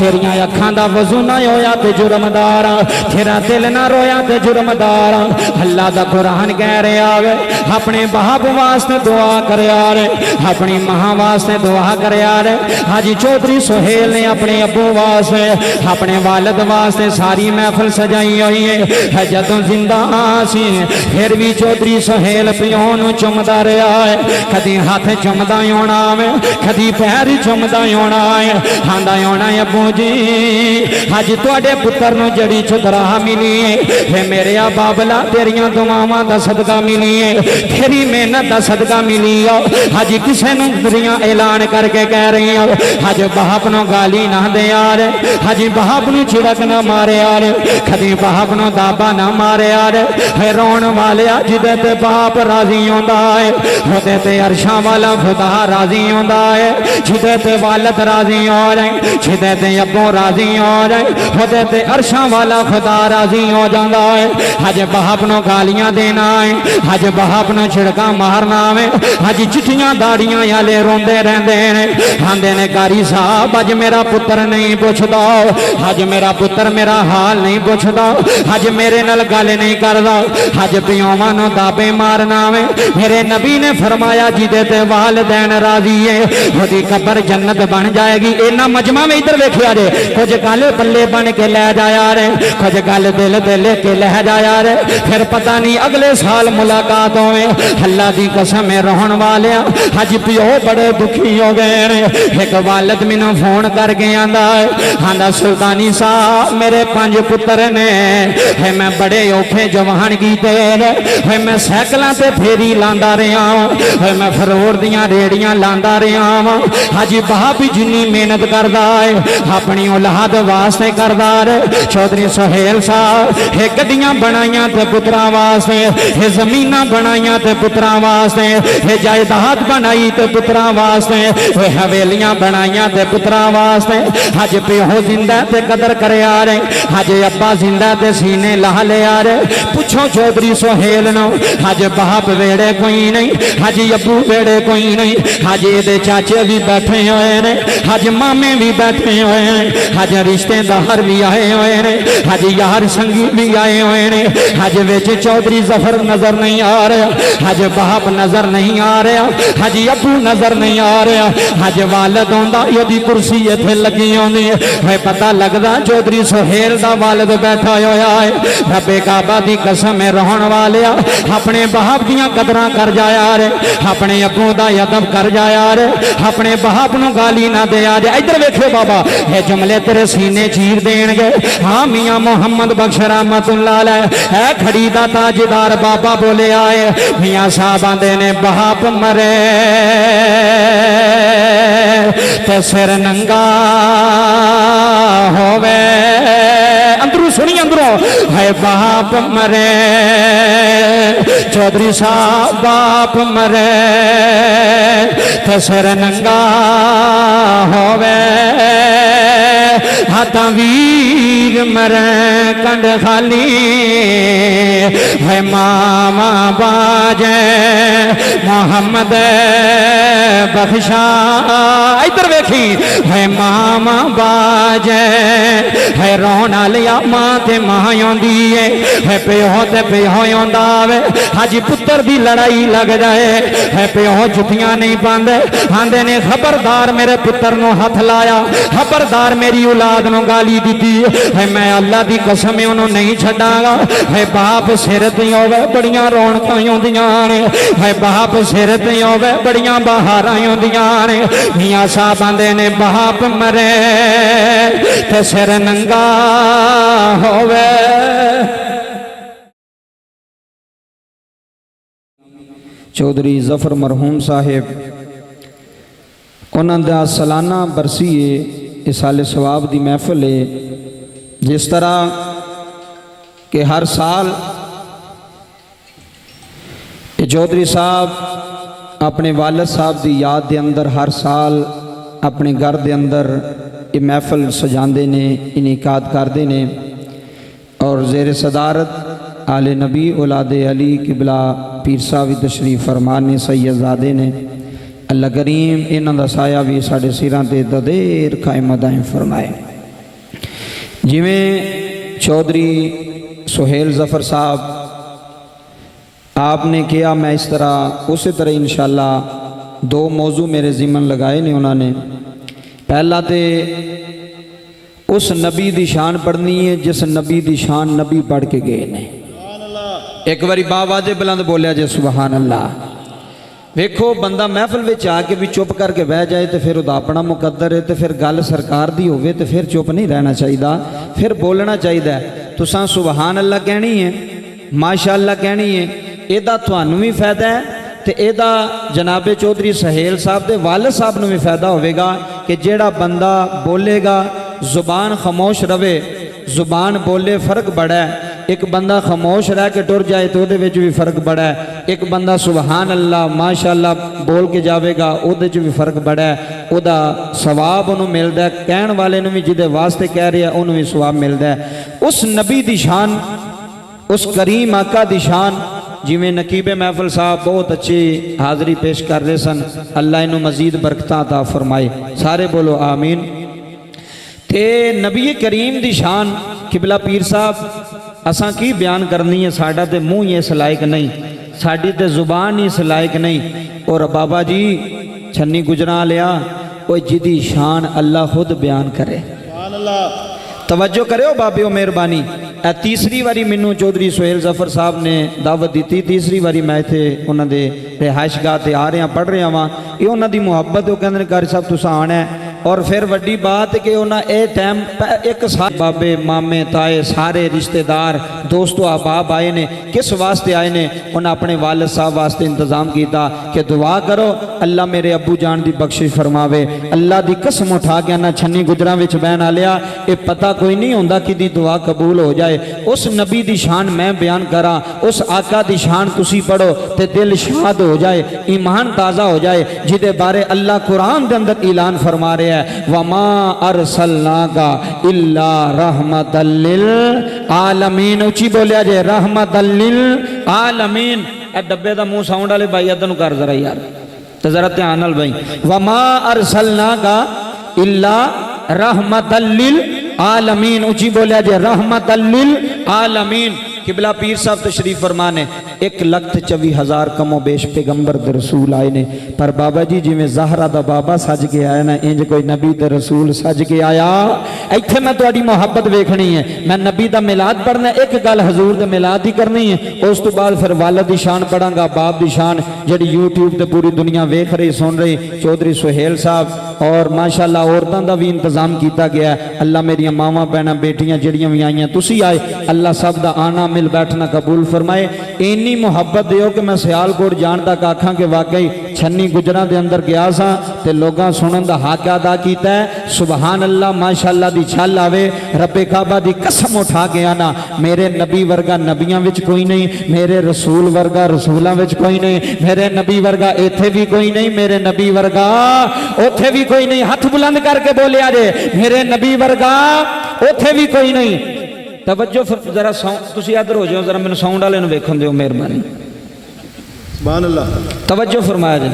तेरिया अखां दा वजू ना होया ते जुर्मदार, तेरा दिल ना रोया ते जुर्मदार। अल्लाह दा कुरान कह रहा है अपने बाप वास्ते दुआ करे रे, अपनी मां वास्ते दुआ करे रे। हाजी चौधरी सुहेल ने अपने अबू वास्ते अपने वालिद वास्ते सारी महफिल सजाई हुई है। जदों जिंदा सी फिर भी चौधरी सुहेल प्यो नूं चुमदा रहा है, कदी हाथ चुमदा होना है, कदी पैर चुमदा होना है। आंदा होना अबू जी अज तुहाडे पुत्र नूं जड़ी चुदरा मिली है, मेरे आ बाबला तेरिया दुआवां दा सदका मिली है, तेरी मेहनत दा सदका मिली है। अज किसे नूं दुनिया ऐलान करके कह रही हो अज बाप नूं गाली ना दे यार, अज बाप नूं छिड़क ना मारे यार, कदी बाप नूं दाबा ना मारे यार। रोण वाले जिदे ते बाप राजी होंदा है ओदे ते अरशां वाला खुदा राजी होंदा है, जिदे ते वालिद राजी हो रहे, जिदे ते अब्बू राजी हो रहे ओदे ते अरशां वाला खुदा राजी हो जाता है। अज बाप नूं गालियां देना है, अज बाप नूं छिड़का मारना है। अज चिट्ठियां दाड़ियां वाले रोंदे रहंदे ने, आंदे ने कारी साहब अज मेरा पुत्र नहीं पुछदा, अज मेरा पुत्र मेरा हाल नहीं पुछदा, अज मेरे नाल गल नहीं करदा, अज पियोवां नूं दाबे मारना वे। मेरे नबी ने फरमाया जिदे ते वालिदैन राजी है ओदी कब्र जन्नत बन जाएगी। इन्ना मजमा में इधर वेखिया जे कुछ गल पल्ले बन के लै जाया रे, कुछ गल दिल ते लेके लै जाया रे, फिर पता नहीं अगले साल मुलाकात होवे। अल्लाह दी कसम है रोहन वाले अज पिओ बड़े दुखी हो गए ने। एक वालिद मैनू फोन करके आंदा आंदा सुल्तानी साहब मेरे 5 पुत्र ने, मैं बड़े औखे जवान कीते है, मैं सैकलों से फेरी लांदा रहा, मैं फरोर दियां रेड़ियां लांदा रहा वा। अज बाप जिन्नी मेहनत करदा है अपनी औलाद वास्ते करदा है। चौधरी सुहेल साहब ये गड्डियां बनाइयां ते पुत्रां वास्ते, ये जमीनां बनाइयां ते पुत्रां वास्ते, ये जायदाद बनाई ते पुत्रां वास्ते, ये हवेलियां बनाइयां ते पुत्रां वास्ते। अज प्यो जिंदा ते कदर करे आ रहे, अज अब्बा जिंदा ते सीने ला ले आ रहे। पूछो चौधरी सुहेल नो अज बाप वेड़े कोई नहीं, अज अब्बू वेड़े कोई नहीं, अज ये चाचे भी बैठे हुए ने, अज मामे भी बैठे हुए हैं, अज रिश्तेदार भी आए हुए ने, अज यार संगी भी आए हुए ने। अज विच चौधरी जफर नजर नहीं आ रहा, अज बाप नजर नहीं आ रहा, अज अब्बू नजर नहीं आ रहा, अज वालिद होंदा ओदी कुर्सी इत्थे लगी होंदी है। पता लगदा चौधरी सुहेल दा वालिद बैठा होया है। रब्बे काबा दी कसम है रोहन वाले अपने बाप दियां कदरां कर जाया रे, अपने अब्बू दा अदब कर जाया रे, अपने बाप नूं गाली ना दिया जे। इधर वेखो बाबा ये जुमले तेरे सीने चीर देणगे। हाँ मियां मोहम्मद बख्श रहमतुल्लाह अलैह है खड़ी दा ताजदार बाबा बोले आए मियां साहब आंदे ने बाप मरे ते सिर नंगा होवे। अंदरों सुनी अंदरों है बाप मरे चौधरी साहब बाप मरे ते सिर नंगा होवे। हाथा वीर मरे कंड खाली है मामा बाजे मोहम्मद बख्शा। इधर वेखी है मामा बाजे है रोना लिया मां ते मां आंदी है प्यो ते प्यो आंदा वे। अज पुत्र दी लड़ाई लग जाए है प्यो जुतियां नहीं पांदे, आंदे ने खबरदार मेरे पुत्र नु हथ लाया, खबरदार मेरी औलाद नु गाली दी है, मैं अल्लाह दी कसम उन्हों नहीं छड़ांगा। है बाप सिर ते होवे बड़ियां रौनकां आउंदियां ने, है बाप सिर ते होवे बड़ियां बहारां आउंदियां ने। मियां साहब आंदे ने बाप मरे ते सिर नंगा होवे। चौधरी जफर मरहूम साहिब उन्होंने दा सालाना बरसी है, इस साल सवाब की महफिल है। जिस तरह कि हर साल चौधरी साहब अपने वालिद साहब की याद के अंदर हर साल अपने घर के अंदर ये महफिल सजाते ने, इनेकाद करते ने और जेर सदारत आले नबी औलाद अली किबला पीर साहब तशरीफ फरमान ने सैयदजादे ने। अल्लाह करीम इन्हां दा साया भी साडे सिरां ते ददेर कायम दायम फरमाए। जिमें चौधरी सुहेल ज़फ़र साहब आपने किया, मैं इस तरह उसी तरह इंशाअल्लाह दो मौजू मेरे ज़िम्मन लगाए ने उन्होंने। पहला तो उस नबी दी शान पढ़नी है जिस नबी दी शान नबी पढ़ के गए ने। एक बारी बावाजे बुलंद बोलिया जे सुबहान अल्लाह। वेखो बंदा महफिल में आके भी चुप करके बह जाए तो फिर उसका अपना मुकद्दर है, तो फिर गल सरकार दी होवे तो फिर चुप नहीं रहना चाहिए, फिर बोलना चाहिए। तुसां सुबहान अल्लाह कहनी है, माशाअल्लाह कहनी है, ਇਹਦਾ ਤੁਹਾਨੂੰ भी फायदा है तो ਇਹਦਾ जनाबे चौधरी सुहेल साहब के वालिद साहब ਨੂੰ भी फायदा होगा कि जेड़ा बंदा बोलेगा जुबान खामोश रवे, जुबान बोले फ़र्क बड़ा है। एक बंदा खामोश रह के टुर जाए तो वो भी फ़र्क बड़ा है। एक बंदा सुबहान अल्लाह माशाअल्लाह बोल के जाएगा वो भी फ़र्क बड़ा है। वह सवाब उन्होंने मिलता है, कहण वाले भी जिदे वास्ते कह रहे हैं उन्होंने भी सवाब मिलता है। उस नबी दी शान, उस करीम आका दी शान, जिमें नकीबे महफिल साहब बहुत अच्छी हाज़री पेश कर रहे सन, अल्लाह इन्हों मजीद बरकतां अता फरमाए, सारे बोलो आमीन। ते नबी करीम दी शान किबला पीर साहब असां की बयान करनी है, साडा ते मुँह ही इस लायक नहीं, साडी ते जुबान ही इस लायक नहीं। और बाबा जी छन्नी गुजरा लिया वो जिदी शान अल्लाह खुद बयान करे। तवज्जो करो बाबियो मेहरबानी। तीसरी बारी मैनू चौधरी सुहेल ज़फ़र साहब ने दावत दी, तीसरी बारी मैं इत्थे उन्होंने रिहायशगाह ते आ रहा पढ़ रहा वहाँ, ये उन्होंने मुहब्बत वो कहते कारी साहब तुसा आना है। और फिर वड्डी बात कि उन्हें ये टाइम एक सारे बाबे मामे ताए सारे रिश्तेदार दोस्तों अहबाब आए ने, किस वास्ते आए ने? उन्हें अपने वालिद साहब वास्ते इंतजाम किया कि दुआ करो अल्लाह मेरे अबू जान की बख्शिश फरमावे। अल्लाह की कसम उठा के ना छन्नी गुजरा विच बहन आ लिया, ये पता कोई नहीं होंदा कि दी दुआ कबूल हो जाए। उस नबी की शान मैं बयान करा, उस आका की शान तुसी पढ़ो तो दिल शाद हो जाए, ईमान ताज़ा हो जाए, जिदे बारे अल्लाह कुरान के अंदर ऐलान फरमा रहे वमा अरसलनाका इल्ला रहमतल लिल आलमीन। उची बोलिया जे रहमतल लिल आलमीन। ए डब्बे का मुंह साउंड वाले भाई अदन कर जरा यार, तो जरा ध्यान नाल भाई। वमा अरसलनाका इल्ला रहमतल लिल आलमीन। उची बोलिया जे रहमतल लिल आलमीन। किबला पीर साहब तशरीफ फरमा ने 1,24,000 कमो बेश पैगंबर दे रसूल आए ने, पर बाबा जी जिमें ज़हरा दा बाबा सज के आया ना, इंज कोई नबी दे रसूल सज के आया। इत्थे मैं तुहाडी मुहब्बत वेखनी है, मैं नबी दा मिलाद पढ़ना, एक गल हजूर दे मिलाद ही करनी है, उस तो बाद फिर वालिद दी शान पढ़ांगा, बाप दी शान जिहड़ी यूट्यूब ते पूरी दुनिया वेख रही सुन रही। चौधरी सुहेल साहब और माशाअल्लाह औरतों का भी इंतजाम किया गया। अल्लाह मेरिया मावां भैणां बेटियां जिहड़ियां भी आईयां तुसी आए, अल्लाह सब दा आना मिल बैठना कबूल फरमाए। इन्नी मुहब्बत दियो कि मैं सियालकोट जान तक आखा कि वाकई छन्नी गुजरा के अंदर गया सा ते लोगां सुनन दा हक अदा किया है। सुबहान अल्लाह माशाअल्लाह दी छल आवे। रब्बे काबा दी कसम उठा के आना, मेरे नबी वर्गा नबियां विच कोई नहीं, मेरे रसूल वर्गा रसूलां विच कोई नहीं, मेरे नबी वर्गा इत्थे भी कोई नहीं, मेरे नबी वर्गा उथे भी कोई नहीं। हाथ बुलंद करके बोलिया जे मेरे नबी वर्गा उथे भी कोई नहीं। तवज्जो जरा तुसी इधर हो जाओ, जरा मैंने साउंड वाले वेखन दिओ मेहरबानी। सुभान अल्लाह। तवज्जो फरमाया जे,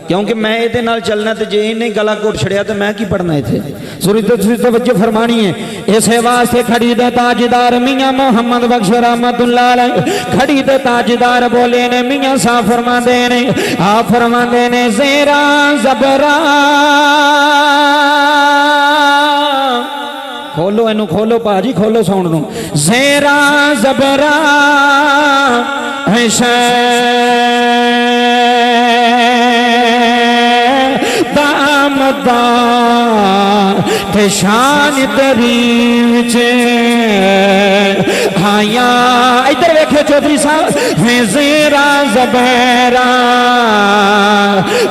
क्योंकि मैं ये नाल चलना, तो जे इन्हें गला घोट छड़िया तो मैं की पढ़ना इत्थे। तवज्जो फरमानी है। इस वास्ते खड़ी दे ताजदार मियां मोहम्मद बख्श रहमतुल्लाह अलैह, खड़ी दे ताजदार बोले ने मियां साहब फरमाते ने, आप फरमाते ने ज़ेरा ज़बरा। खोलो इनू, खोलो भाजी, खोलो साउंड नू। ज़ेरा ज़बरा है शान तरीन चे हाया। इधर वेखे चौधरी साहब, है ज़ेरा ज़बरा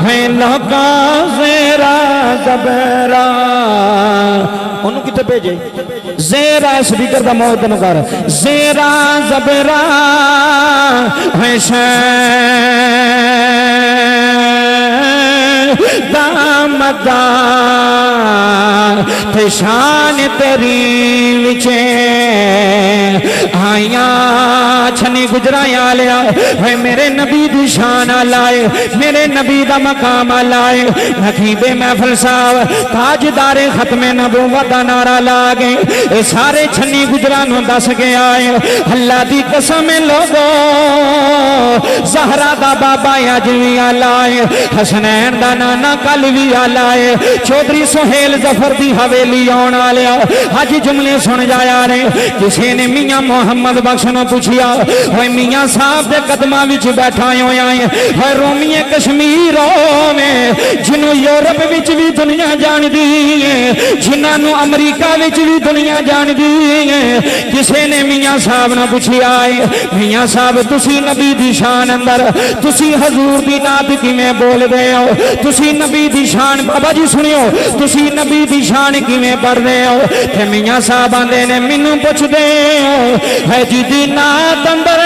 है लगा ज़ेरा ज़बरा। उन्होंने कितने भेजे? ज़ेरा स्पीकर का मोहतन कर। ज़ेरा ज़बरा है दामदार ते शान तेरी विचे आया छनी गुजराया लिया है मेरे नबी दी शान लाए मेरे नबी दा मकाम लाए नकीबे महफिल साहब ताजदारे खत्मे नबूवत दा नारा ला गए ये सारे छन्नी गुजरा नु दस के आए अल्लाह दी कसम लोगो ज़हरा दा बाबा अज भी आलाए हसनैन दा नाना कल भी आलाए चौधरी सुहेल जफर दी हवेली आने वाले अज जुमले सुन जाया रे किसी ने मियां मोहम्मद बख्श ने पूछिया होए मियां साहब दे कदमां विच बैठा होया है होए रोमिए कश्मीर में जिन्हों यूरोप विच भी दुनिया जानदी है जिन्हों अमरीका विच भी दुनिया जानदी है किसी ने मियां साहब ने पूछिया है मियां साहब तुसी नबी दी शान अंदर तुसी हजूर दी नात किवें बोलदे हो तुसी नबी दी शान बाबा जी सुनियो तुसी नबी दी शान किवें पढ़दे हो ते मियां साहब आंदे ने मैनू पुछदे हो है जिदी नात अंदर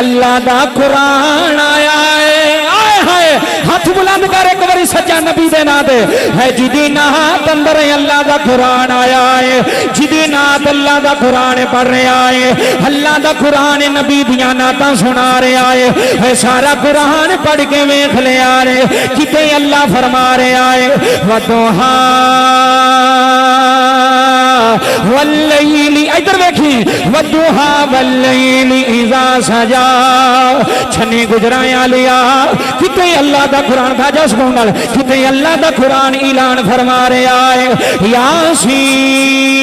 अल्लाह दा कुरान आया है आए हाय हाथ बुलंद कर एक बारी सच्चा नबी दे नाम दे है जिदी नात अंदर अल्लाह दा कुरान आया है जिदी नात अल्लाह दा कुरान पढ़ रहा है अल्लाह दा कुरान नबी दियां नातां सुना रहा है सारा कुरान पढ़ के वेख लिया रे किते अल्लाह फरमा रहा है वदुहा वल्लैली इधर देखी वदुहा वल्लैली इज़ा सजा छने गुजराया लिया किते अल्लाह दा कुरान भाजा सुन किते अल्लाह दा कुरान ऐलान फरमा रहा है यासीन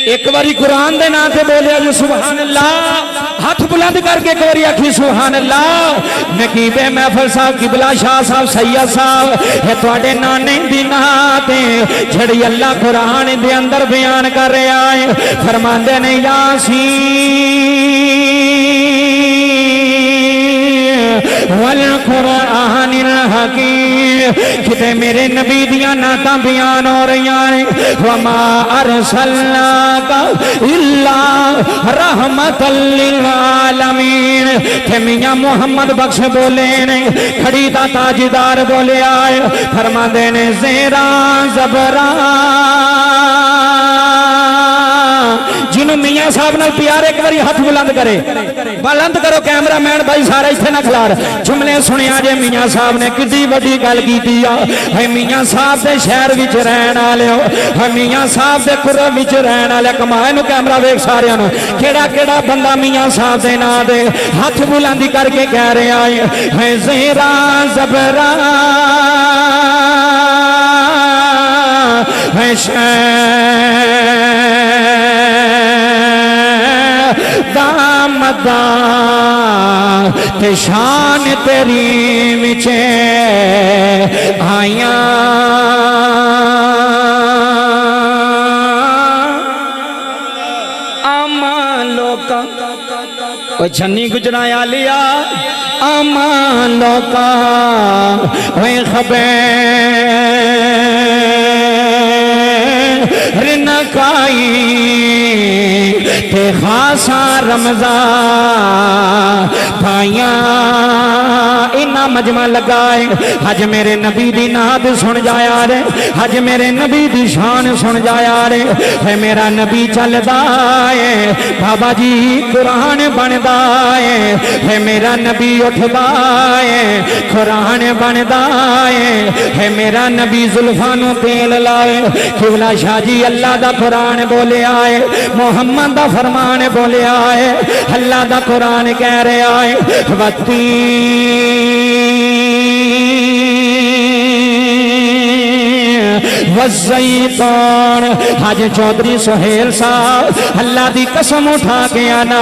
एक बारी कुरान दे नाम से बोलिया जी सुभान अल्लाह हाथ बुलंद करके एक बारी आखी सुभान अल्लाह नकीबे महफिल साहब किबला शाह साहब सैयद साहब ये तुहाडे नाने दी नात है जड़ी अल्लाह कुरान दे अंदर बयान कर रहा है फरमांदे ने यासीन वल कुरानिल हकीम किते मेरे नबी दियां नातां बयान हो रही हैं वमा अरसलनाका इल्ला रहमतल लिल आलमीन थे मियां मोहम्मद बख्श बोले ने खड़ी दा ताजदार बोले आए फरमांदे ने ज़ेरा ज़बरा जिन्हों मियां साहब नाल प्यार एक बारी हाथ बुलंद करे बुलंद करो कैमरा मैन भाई सारा इत्थे ना खिलार जुमले सुनिया जे मियां साहब ने कितनी बड़ी गल की है मियां साहब के शहर विच रहन वाले हो है मियां साहब के कुर्ब विच रहन वाले कमाए नु कैमरा वेख सारियां नु केड़ा केड़ा बंदा मियां साहब दे नाम दे हाथ बुलंदी करके कह रहा है ज़ेरा ज़बरा है दामदार ते शान तेरी विचे आया आमा लोका छन्नी गुजराया लिया आमा लोका वे खबर नकाई ते खासा रमजा भाइया इना मजमा लगाए हज मेरे नबी दी नात सुन जाया रे हज मेरे नबी दी शान सुन जाया रे है मेरा नबी चलदा है बाबा जी कुरान बनदा है मेरा नबी उठदा है कुरान बनदा है मेरा नबी जुल्फां नू तेल लाए किबला शाह जी अल्लाह दा कुरान बोले आए मोहम्मद दा फरमान बोले आए अल्लाह दा कुरान कह रहा है वती वज़ैतून हज चौधरी सुहेल साहब अल्लाह दी कसम उठा के आना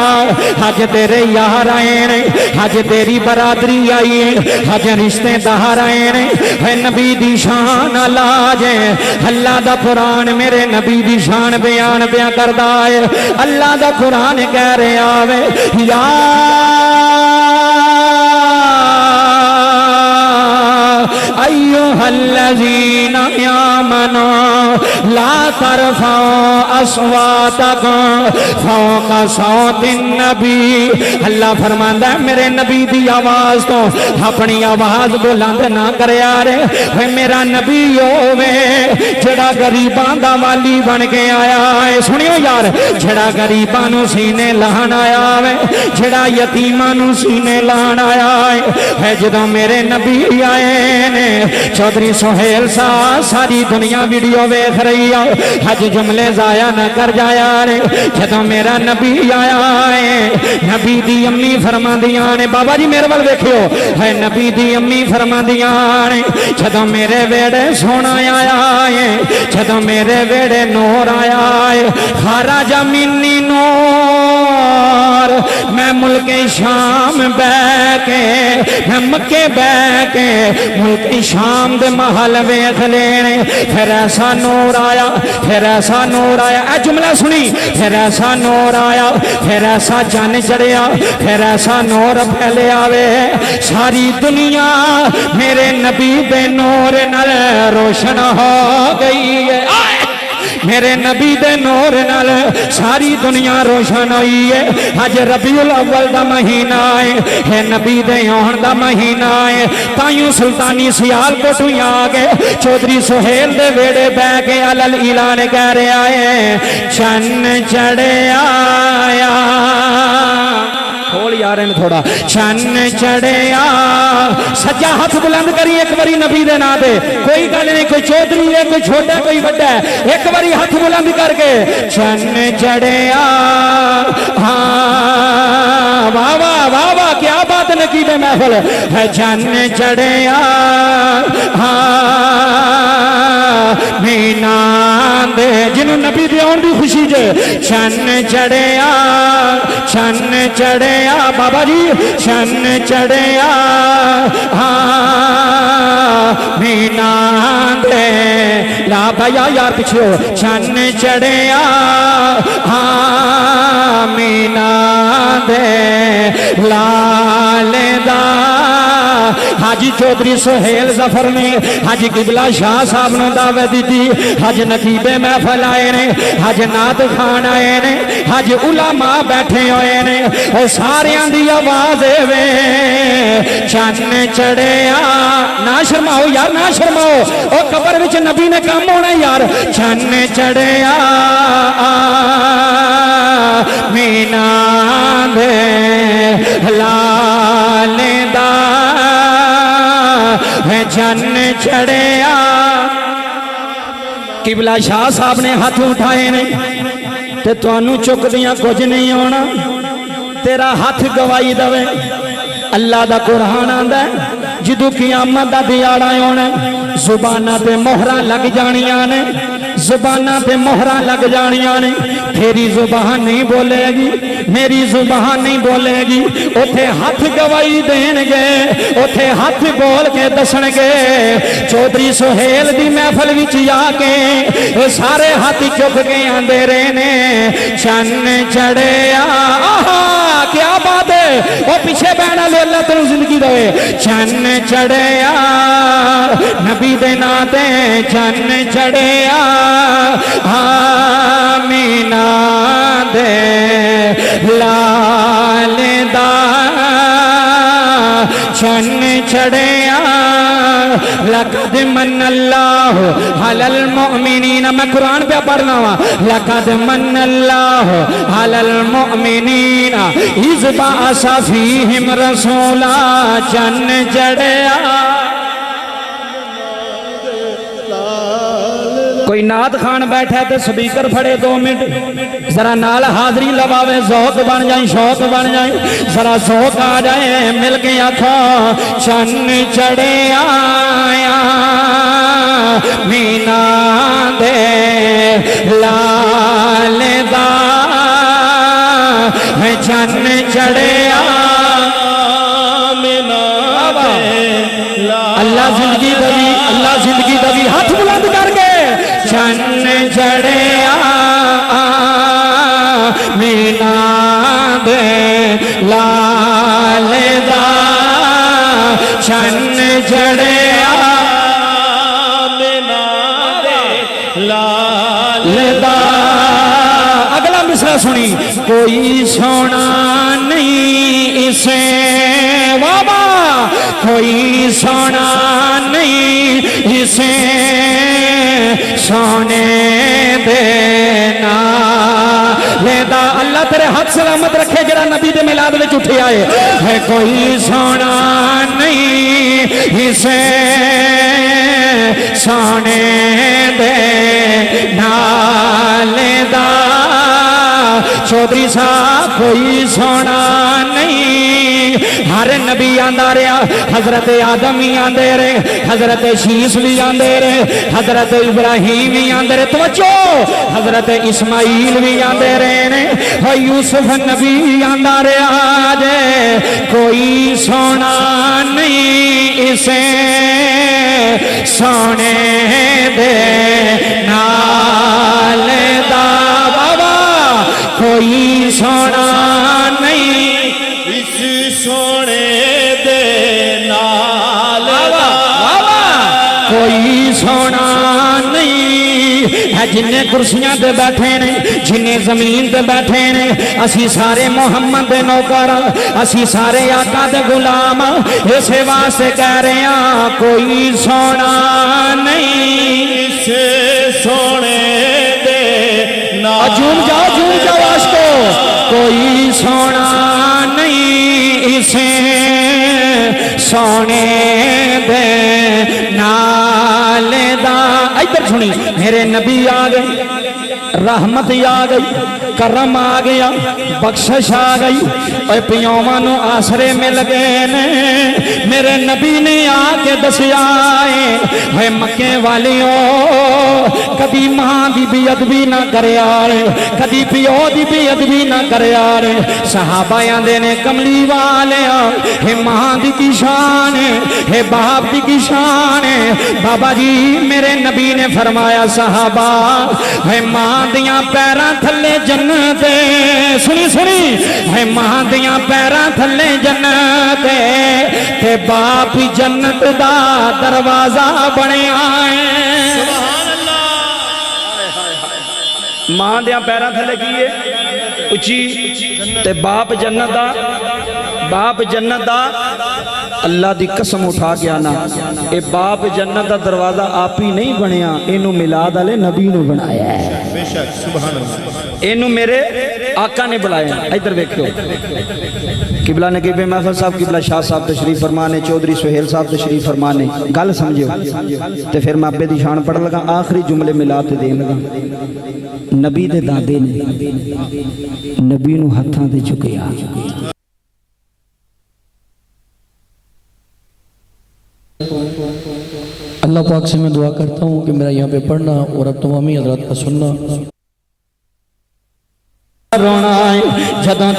हज तेरे यार आए ने हज तेरी बरादरी आई है हज रिश्तेदार आए ने है नबी दी शान लाज अल्लाह दा कुरान मेरे नबी दी शान बयान पिया करदा है अल्लाह दा कुरान कह रहा है या अय्युहल्लज़ीना आमनू ला तरफाओ अस्वातकुम फौका सौतिन नबी। अल्लाह फरमांदा है मेरे नबी दी आवाज तो अपनी आवाज बुलंद ना करया रे। मेरा नबी होवे जड़ा गरीबां दा वाली बन के आया है। सुनियो यार, जड़ा गरीबां नू सीने लाण आया है, जड़ा यतीमां नू सीने लाण आया है। जदों मेरे नबी आए ने चौधरी सुहेल साहब सारी दुनिया वीडियो वेख रही है, हज जुमले जाया न कर जाया रे। जदों मेरा नबी आया है, नबी दी अम्मी फरमांदियां ने, बाबा जी मेरे वाल वेखियो, है नबी दी अम्मी फरमांदियां ने जदों मेरे वेड़े सोना आया है, जदों मेरे वेड़े नूर आया है, खारा जमीनी नूर, मैं मुल्के शाम बह के, मैं मक्के बह के मुल्के शाम दे महल वेख लेने। फिर ऐसा नूर आया, फिर ऐसा नूर आया, ए जुमला सुनी, फिर ऐसा नूर आया, फिर ऐसा चन्न चढ़िया, फिर ऐसा नूर फैले आवे, सारी दुनिया मेरे नबी दे नूर नाल रोशन हो गई है। मेरे नबी दे नूर नाल सारी दुनिया रोशन हुई है। अज रबीउल अव्वल दा महीना है, नबी दे आउण दा महीना है। ताइयों सुल्तानी सियालकोट आ गए, चौधरी सुहेल दे वेड़े बह के अलल ऐलान कह रहा है, चन्न चढ़िया खोल यार थोड़ा, चन्न चढ़िया। सज्जा हाथ बुलंद करी एक बारी नबी दे नाम दे, कोई गल नहीं, कोई चौधरी है, कोई छोटा कोई बड़ा है, एक बारी हाथ बुलंद करके चन्न चढ़िया। हाँ वाह वाह वाह वाह, क्या बात नकीब महफिल है, चन्न चढ़िया। हाँ मीना दे जिन्हों नबी दे आउण दी खुशी जे, चन्न चढ़िया, चन्न चढ़िया बाबा जी, चन्न चढ़िया। हाँ मीना दे ला भैया यार पीछे हो, चन्न चढ़िया। हाँ मीना दे लाल दा। हाजी चौधरी सुहेल जफर ने हाजी किबला शाह साहब ने दावत दी, हज नकीबे महफल आए ने, हज नात खान आए ने, हज उलामा बैठे हुए ने, और सारियां दी आवाज वे चन्न चढ़िया। ना शर्माओ यार, ना शर्माओ, और कबर विच नबी ने काम होना यार। चन्न चढ़िया मीना दे लाल दा चन्न चढ़िया। किबला शाह साहब ने हाथ उठाए ने, ते तुहानू चुकदियां कुछ नहीं आना, तेरा हाथ गवाई दवे। अल्लाह दा कुरान आंदा है, जदों क़यामत दा दिहाड़ा आना, जुबाना ते मोहरा लग जानियां ने, जुबाना पे मोहरा लग जानियां ने। तेरी जुबान नहीं बोलेगी, मेरी जुबान नहीं बोलेगी, उथे हाथ गवाही देंगे, उथे हाथ बोल के दसणगे। चौधरी सुहेल दी महफल विच आके सारे हाथ चुक के आंदे रहे ने, चन्न चढ़िया। क्या बात है, वो पीछे बहना ले, अल्लाह तेनू जिंदगी दे। चन्न चढ़िया नबी दे नाते, चन्न चढ़िया। मीना दे लाल दा चन्न चढ़िया। लक़द मन्नल्लाहु अलल मुमिनीन, मैं कुरान पे पढ़ना वा। लक़द मन्नल्लाहु अलल मुमिनीन इज़ बअस फ़ीहिम रसूला। चन्न चढ़िया। कोई नात खान बैठा तो स्पीकर फड़े 2 मिनट, जरा नाल हाजरी लवावे, ज़ौक़ बन जाए, शौक बन जाए, जरा ज़ौक़ आ जाए, मिल के आखो चन्न चढ़िया। मीना दे लाल दा चन्न चढ़िया। अल्लाह जिंदगी दवी, अल्लाह जिंदगी दवी। हाथ बुलंद करके चन्न चढ़िया। मीना दे लाल दा चन्न चढ़िया। मीना दे लाल मसला सुनी, कोई सोना नहीं इसे बाबा, कोई सोना नहीं इसे सोने देना लेदा। अल्लाह तेरे हाथ सलामत रखे जरा नबी दे मिलाद में उठे आए है। कोई सोना नहीं इसे सोने देना लेदा। चौधरी साहब कोई सोना नहीं, हर नबी आंदा रहा, हजरत आदम भी आंदे रहे, हजरत शीस भी आंदे रहे, हजरत इब्राहिम भी आंदे रहे, तवज्जो हजरत इस्माइल भी आंदे रहे ने, और यूसुफ नबी आंदा रहा जे। कोई सोना नहीं इसे सोने दे नाल दा बाबा, कोई सोना नहीं इस सोने दे नाल कोई सोना नहीं है। जिन्ने कुर्सियां ते बैठे ने, जिन्ने जमीन ते बैठे ने, असी सारे मोहम्मद दे नौकर, असी सारे आका दे गुलाम, इस वास्ते कह रहे हैं कोई सोना नहीं इस सोने दे नाल। झूम जाओ वास्तो, कोई सोना नहीं इसे सोने दे नाल दा। इधर सुनी, मेरे नबी आ गए, रहमत आ गई, करम आ गया, बख्शिश आ गई, और पियोवां नूं आसरे मिल गए ने। मेरे नबी ने आके दसिया है मक्के वालियों, कदी मां की बेअदबी ना करिया, कदी पिओ की बेअदबी ना करिया। सहाबा आंदे ने कमली वाले हे मां की शान है, बाप की शान है। बाबा जी मेरे नबी ने फरमाया सहाबा है मां दियां पैरां थल्ले जन्नत, सुनी सुनी है मां दियां पैरां थल्ले जन्नत, ते बाप जन्नत दा दरवाजा बनया है। मां दियां पैरां थल्ले की है उची, ते बाप जन्नत दा, बाप जन्नत दा। अल्लाह दी कसम उठा के आना, ये बाप जन्नत दा दरवाजा आप ही नहीं बनया, इनू मिलाद वाले नबी ने बनाया है। बेशक सुभान अल्लाह, इनू मेरे आका ने बुलाया। इधर देखो, किबला ने किबे महफल साहब, किबला शाह साहब तशरीफ फरमाने, चौधरी सुहेल साहब तशरीफ फरमाने। गल समझो ते फिर मैं अब्बे दी शान पढ़ लगा, आखिरी जुमले मिला ते देन लगा। नबी दे दादे ने नबी नू हत्थां ते चुकिया। अल्लाह पाक से मैं दुआ करता हूँ कि मेरा यहाँ पे पढ़ना और अब तमामी हजरात का सुनना रोना जदों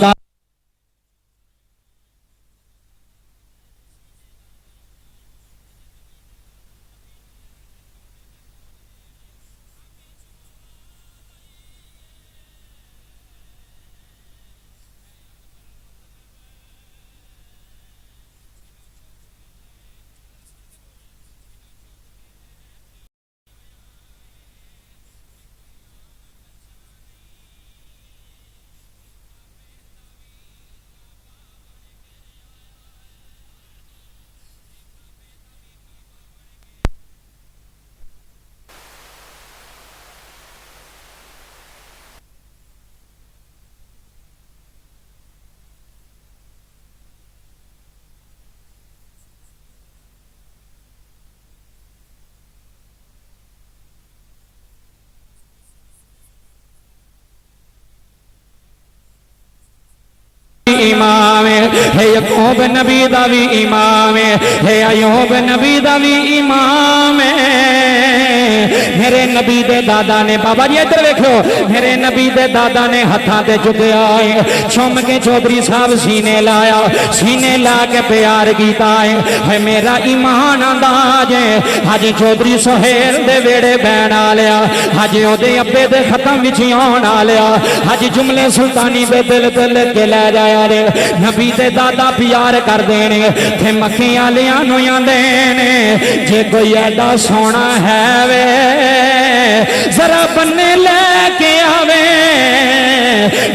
इमाम है, याकूब नबी दा भी इमाम है, अयूब नबी दा भी इमाम है। मेरे नबी दे दादा ने, बाबा जी इधर देखो, मेरे नबी दे दादा ने हथा ते चुकया है, चुम के चौधरी साहब सीने लाया, सीने ला के प्यार कीता है। मेरा ईमान अंदाज है, हज चौधरी सुहेल दे वेड़े बैण आ लिया, हज ओदे अब्बे दे खत्म विच आउण आ लिया, हज जुमले सुल्तानी दे दिल ते लिख के लै जाया रे। नबी दे दादा प्यार कर देने थे मक्की आलियां नूं आंदे ने, जे कोई ऐडा सोना है वे जरा बन्ने लेके आवे,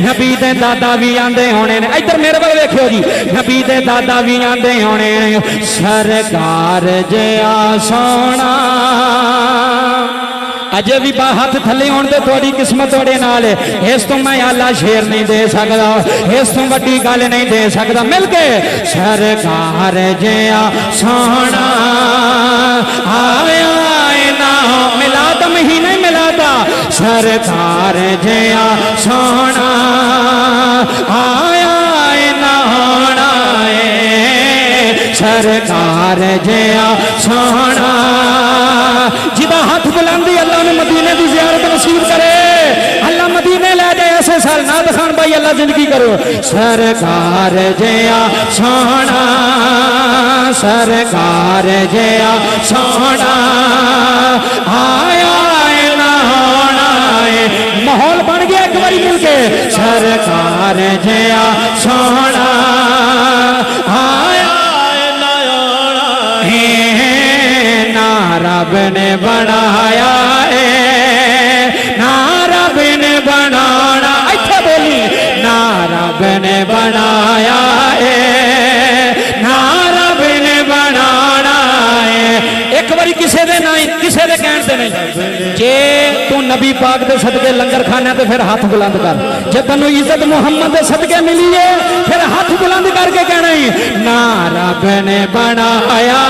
नबी दे दादा भी आंदे होने ने इधर मेरे वाल देखियो जी नबी दे दादा भी आंदे होने ने सरकार जिया सोना अजे भी हाथ थले होने ते थोड़ी किस्मत थोड़े नाल है इस तो मैं आला शेर नहीं दे सकदा इस तो वड्डी गल नहीं दे सकदा मिल के सरकार जिया सोना आया ना मिलाद महीने मिलादा सरकार जिया सोना आया ना होना सरकार जिया सोना जिदा हाथ बुलंदी अल्लाह ने मदीने की जियारत नसीब करे अल्लाह मदीने ले जाए ऐसे साल नाद खान भाई अल्लाह जिंदगी करो सरकार जिया सोना सरकार जिया सोना आया ना होना माहौल बन गया एक बारी मिलके सरकार जिया सोना आया ना रब ने बनाया ना रब ने बनाना अच्छा बोली ना रब ने बनाया ना रब ने बनाना एक बारी किसी दे नहीं किसी दे कहण ते नहीं जे तू नबी पाक दे सदके लंगर खाना ते फिर हाथ बुलंद कर जे तन्नू इज्जत मुहम्मद दे सदके मिली है फिर हाथ बुलंद करके कहना ही ना रब ने बनाया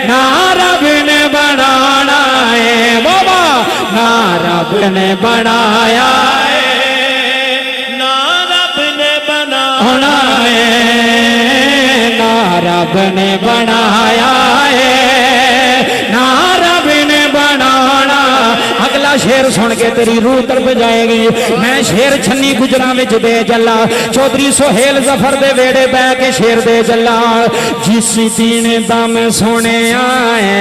ना रब ने बनाना है बाबा ना रब ने बनाया ना रब ने बनाना है ना रब ने बनाया है ना रब ने बनाना अगला शेर सुन के तेरी रूह तरफ जाएगी मैं शेर छन्नी गुजरा विच दे चला चौधरी सोहेल जफर दे वेड़े बह के शेर दे चला जिस दीन दम सोने आए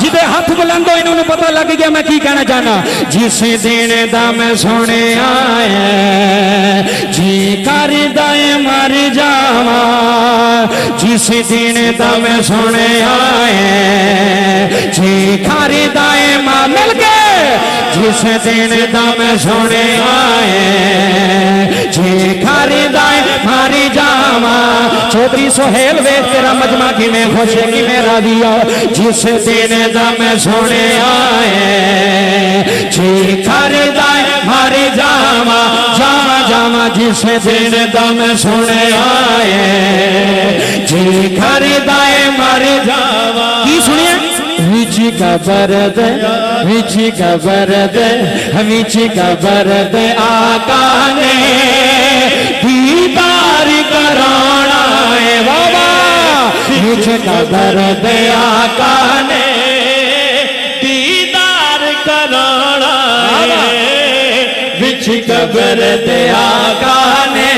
जिदे हाथ बुलंद हो इन्होंने पता लग गया मैं की कहना चाहना जिस दिन दम सोने आए जी कर दाए मर जावा जिस दिन दम सोने आए जी कर दाए मिल के जिस दिन दम सोने आए जी खरीदाए मारी जावा चौधरी सोहेल वेद तेरा मजमा की में खुश की मेरा दिया जिस दिन दम सोने आए जी खरीदाए मारी जावा जावा जावा जिस दिन दम सोने आए जी खरीदाए मारी जावा की सुनिए विची कबर दे विची कबर दे विची कबर दे आका ने दीदार कराना है बाबा विची कबर दे आका ने दीदार कराना है विच कबर दे आका ने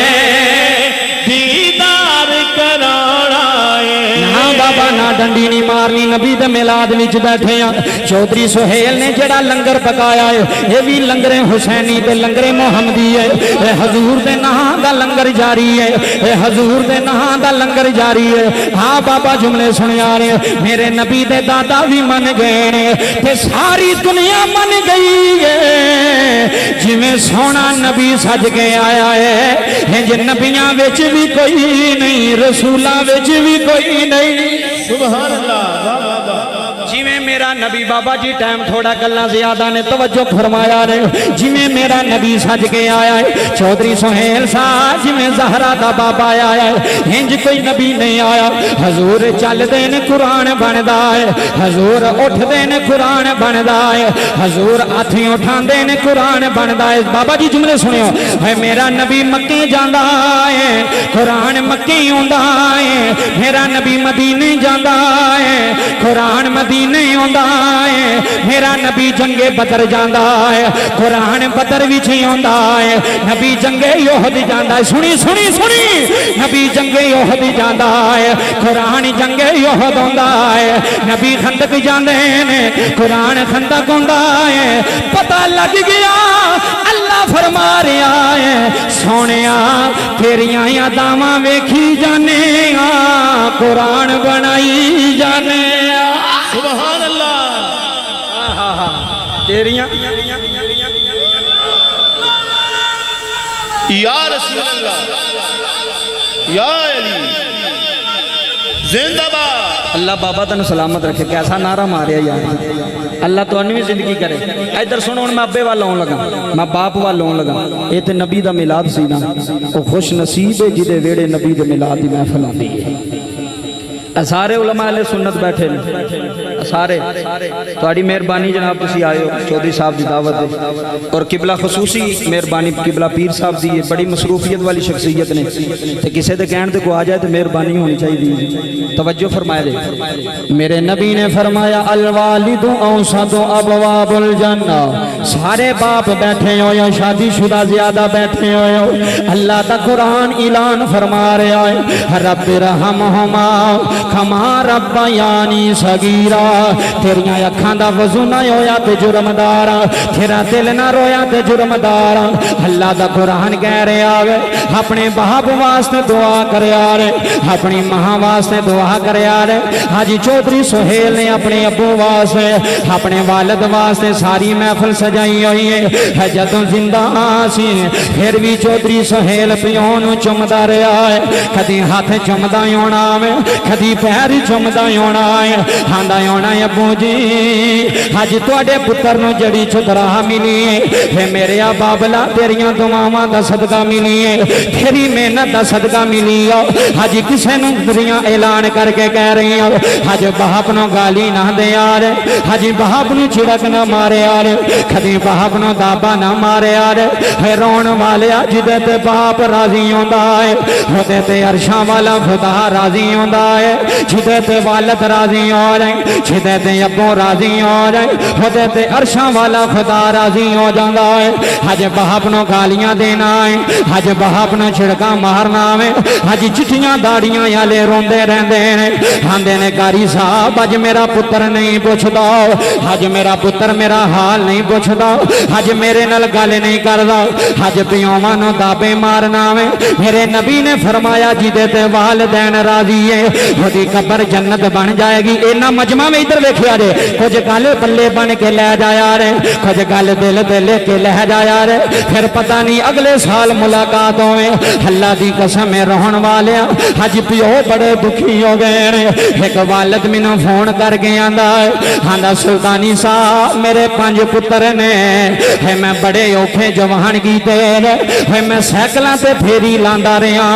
दीदार कराना है ना बाबा ना डंडी नहीं मारनी नबी दे मिलाद विच बैठे आ चौधरी सोहेल ने जेड़ा लंगर पकाया है ये भी लंगरे हुसैनी ते लंगरे मोहम्मदी है ये हजूर दे नाम दा लंगर जारी है ये हजूर दे नाम दा लंगर जारी है हाँ बाबा जुमले सुनिया रहे मेरे नबी दे दादा भी मन गए ने ते सारी दुनिया मन गई है जिवें सोना नबी सज के आया है इंज नबियां विच भी कोई नहीं रसूलां विच भी कोई नहीं सुभान अल्लाह वाह वाह वाह जिमें मेरा नबी बाबा जी टाइम थोड़ा गल्ला ज्यादा ने तवज्जो फरमाया ने जिमें मेरा नबी सज के आया है चौधरी सोहेल साहब जिमें जहरा का बाबा आया है इंज कोई नबी नहीं आया हजूर चलते ने कुरान बनता है हजूर उठते ने कुरान बनता है हजूर हाथी उठाते ने कुरान बनता है बाबा जी जुमले सुनियो है मेरा नबी मक्के जाता है कुरान मक्के आंदा है मेरा नबी मदीने जाता है कुरान मदीने आंदा है मेरा नबी जंगे बदर जाता है कुरान बदर विच आंदा है नबी जंगे योहद जाता है सुनी सुनी सुनी नबी जंगे योहद जाता है कुरान जंगे योहद आंदा है नबी खंदक जाते ने कुरान खंदक आंदा है पता लग गया अल्लाह फरमा रहा है सोनिया तेरियां यादावां वेखी जाने कुरान बनाई जाने सुभान अल्लाह तेरियां या रसूल अल्लाह, या अली जिंदाबाद। अल्लाह बाबा तेन सलामत रखे। कैसा नारा मारिया यार, अल्लाह तो भी जिंदगी करे। इधर सुनो, हुण मैं अब्बे वाल आउण लगा, मैं बाप वाल आउण लगा। ये तो नबी दा मिलाद सी ना, वो खुश नसीब है जिहदे वेड़े नबी दे मिलाद दी महफिल आंदी है। सारे उलमा अहले सुन्नत बैठे ने, सारे थोड़ी मेहरबानी जनाब, तुसी आए हो चौधरी साहब की दावत है। और किबला खसूसी मेहरबानी किबला पीर साहब की, बड़ी मसरूफियत वाली शख्सियत ने, तो किसी के कहने को आ जाए तो मेहरबानी होनी चाहिए। तवज्जो फरमाए दे। मेरे नबी ने फरमाया अल वालिदु औसदु अबवाबुल जन्ना, सारे बाप बैठे हो या शादीशुदा ज्यादा बैठे हो। अल्लाह का कुरान ऐलान फरमा रहा है रब्बि रहमहुमा कमा रब्बयानी सगीरा। तेरिया अखां दा वजू ना होया ते जुर्मदार, तेरा दिल ना रोया ते जुर्मदार। अल्लाह दा कुरान कह रहा है अपने बाप वास्ते दुआ कर, अपनी मां वास्ते दुआ कर। हाजी चौधरी सुहेल ने अपने अबू वास्ते, अपने वालिद वास्ते सारी महफिल सजाई हुई है। जदों जिंदा सी फिर भी चौधरी सुहेल प्यो नूं चुमदा रहा है। कदी हाथ चुमदा होना है, कदी पैर चुमदा होना है। आंदा होना अबू जी अज तुहाडे पुत्तर नूं जड़ी चुदराह मिली है, मेरे बाबला तेरियां दुआवां दा सदका मिली है, तेरी मेहनत दा सदका मिली है। अज किसे नूं दुनिया ऐलान करके कह रही हो अज बाप नूं गाली ना दे यार, अज बाप नूं छिड़क ना मारे यार, कदी बाप नूं दाबा ना मारे यार। रोण वाले जिदे ते बाप राजी होंदा है, ओदे ते अरशां वाला खुदा राजी होंदा है। जिदे ते वालिद राजी हो रहे, जिदे ते अब्बू राजी हो रहे, ओदे ते अरशां वाला खुदा राजी हो जाता है। अज बाप नूं गालियां देना है, अज बाप नूं छिड़का मारना है। अज चिट्ठियां दाड़ियां वाले रोंदे रहंदे ने, आंदे ने कारी साहब अज मेरा पुत्र नहीं पुछदा, अज मेरा पुत्र मेरा हाल नहीं पुछदा, अज मेरे नाल गल नहीं करदा, अज पियोवां नूं दाबे मारना है। मेरे नबी ने फरमाया जिदे ते वालिदैन राजी है ओदी कब्र जन्नत बन जाएगी। इन्ना मजमा में इधर वेखिया जे, कुछ गल पल्ले बन के लै जाया रे, कुछ गल दिल ते लेके लै जाया रे, फिर पता नहीं अगले साल मुलाकात होवे। अल्लाह दी कसम है रोहन वाले अज पिओ बड़े दुखी हो गए ने। एक वालिद मैनू फोन करके आंदा आंदा सुल्तानी साहब मेरे 5 पुत्र ने, है मैं बड़े औखे जवान कीते ने, मैं साइकिलां ते फेरी लांदा रहा,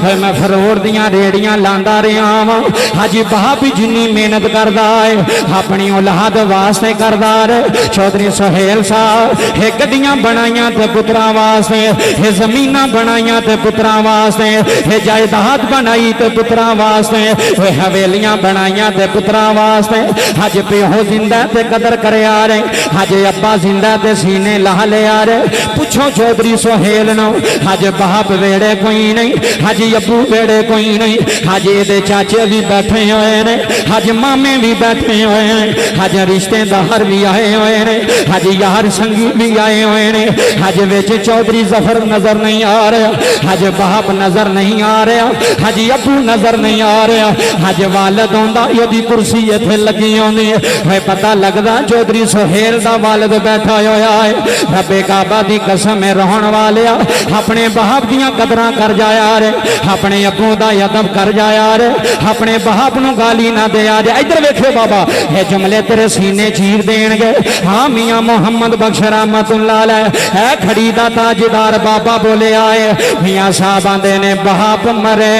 है मैं फरोर दियां रेड़ियां लांदा रहा वा। अज बाप जिन्नी मेहनत करदा है अपनी औलाद वास्ते करदा है। चौधरी सुहेल साहब ये गड्डियां बनाइयां ते पुत्रा वास्ते, ये जमीनां बनाइयां ते पुत्रा वास्ते, ये जायदाद बनाई ते पुत्रा वास्ते, ये हवेलियां बनाइयां ते पुत्रा वास्ते। अज प्यो जिंदा ते कदर करे आ रहे, अज अब्बा जिंदा ते सीने ला ले आ रहे। पुछो चौधरी सुहेल नो अज बाप वेड़े कोई नहीं, अज अब्बू वेड़े कोई नहीं, अज ये चाचे भी बैठे हुए ने, अज मामे भी बैठे हुए हैं, अज रिश्तेदार भी आए हुए ने, अज यार संगी भी आए हुए ने। अज विच चौधरी जफर नजर नहीं आ रहा, अज बाप नजर नहीं आ रहा, अज अबू नजर नहीं आ रहा, अज वालिद आंदा ओदी कुर्सी इत्थे लगी होंदी है। पता लगदा चौधरी सुहेल दा वालिद बैठा होया है। रब्बे काबा दी कसम है रोहन वाले अपने बाप दियां कदरां कर जाया रे, अपने अबू दा अदब कर जाया रे, अपने बाप नूं गाली ना दे आ जा। इधर वेखो बाबा ये जुमले तेरे सीने चीर देणगे। हाँ मियां मोहम्मद बख्श रहमतुल्लाह अलैह है खड़ी दा ताजदार बाबा बोले आए। मियां साहब आंदे ने बाप मरे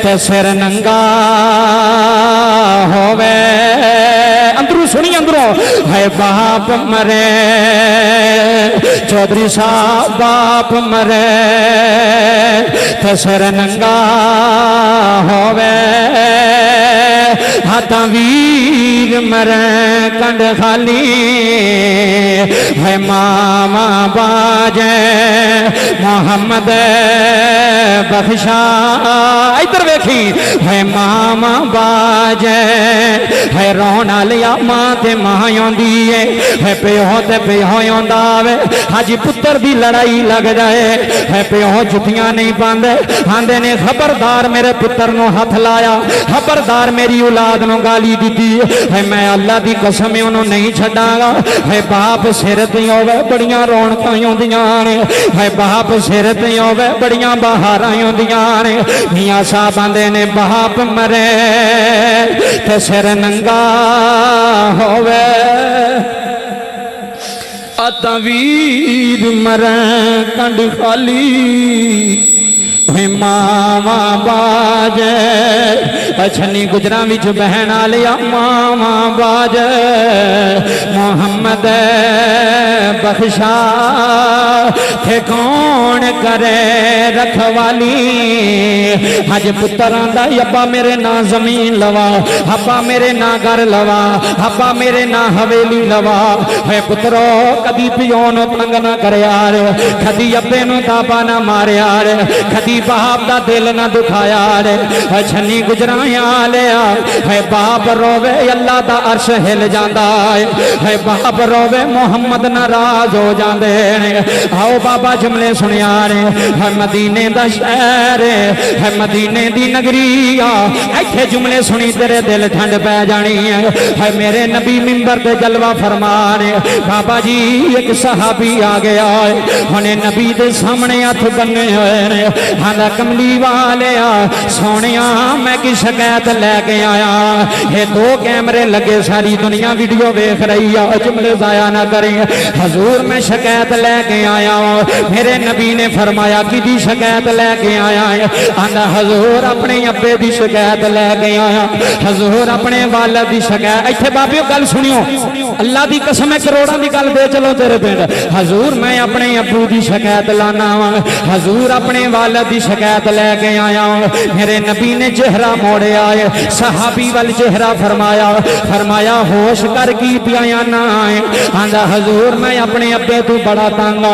ते सिर नंगा होवे, अंदरों सुनी अंदरों है बाप मरे। चौधरी साहब बाप मरे ते सिर नंगा होवे, हाथा वीर मरे कंड खाली, है मामा बाजे मोहम्मद बख्शा। इधर वेखी है मामा बाजे, है रोना लिया मां ते मां आंदी है प्यो ते प्यो आंदा वे। अज पुत्र दी लड़ाई लग जाए है प्यो जुतियां नहीं पांदे, आंदे ने खबरदार मेरे पुत्र नु हथ लाया, खबरदार मेरी औलाद नु गाली दी है। मैं अल्लाह दी कसम कसम उन्हों नहीं छड़ागा है बाप सिर ते होवे बड़ियां रौनकां आउंदियां ने है बाप सिर ते होवे बड़ियां बहारां आउंदियां ने मियां साहब आंदे ने बाप मरे ते सिर नंगा होवे अतवीर मरे कंड खाली मावा बाजे छन्नी गुजरा विच बहन आलिया मावा बाजे मोहम्मद बख्शा थे कौन करे रखवाली हज पुत्र आंदा अब्बा मेरे ना जमीन लवा अब्बा मेरे ना घर लवा अब्बा मेरे ना हवेली लवा है पुत्रो कदी पिओ नो तंग ना करे यार कदी अब्बे नु तापा ना मारे यार कदी बाप दा दिल ना दुखाया रे छन्नी गुजराया लिया है बाप रोवे अल्लाह दा अर्श हिल जांदा है बाप रोवे मोहम्मद नाराज हो जांदे ने आओ बाबा जुमले सुनिया रे है मदीने दा शहर है मदीने दी नगरी आ इत्थे जुमले सुनी तेरे दिल ठंड पै जानी है मेरे नबी मिंबर ते जलवा फरमा रे बाबा जी एक सहाबी आ गया है हुणे नबी दे सामने हथ बन्ने होए ने आंदा कमली वाले सोने मैं की शिकायत लैके आया ये 2 कैमरे लगे सारी दुनिया वीडियो देख रही है जुमले जाया ना करें हजूर मैं शिकायत लैके आया मेरे नबी ने फरमाया कि दी शिकायत लैके आया है आंदा हजूर अपने अब्बे दी शिकायत लैके आया हजूर अपने वालिद दी शिकायत इत्थे बाबियो गल सुनियो अल्लाह दी कसम है करोड़ों की गल दे चलो तेरे पिंड हजूर मैं अपने अब्बू दी शिकायत लाना वा हजूर अपने वालिद दी शिकायत लेके आया मेरे नबी ने चेहरा मोड़े आए सहाबी वाल चेहरा फरमाया फरमाया होश कर की पिया ना आए आंदा हजूर मैं अपने अब्बे तू बड़ा तंग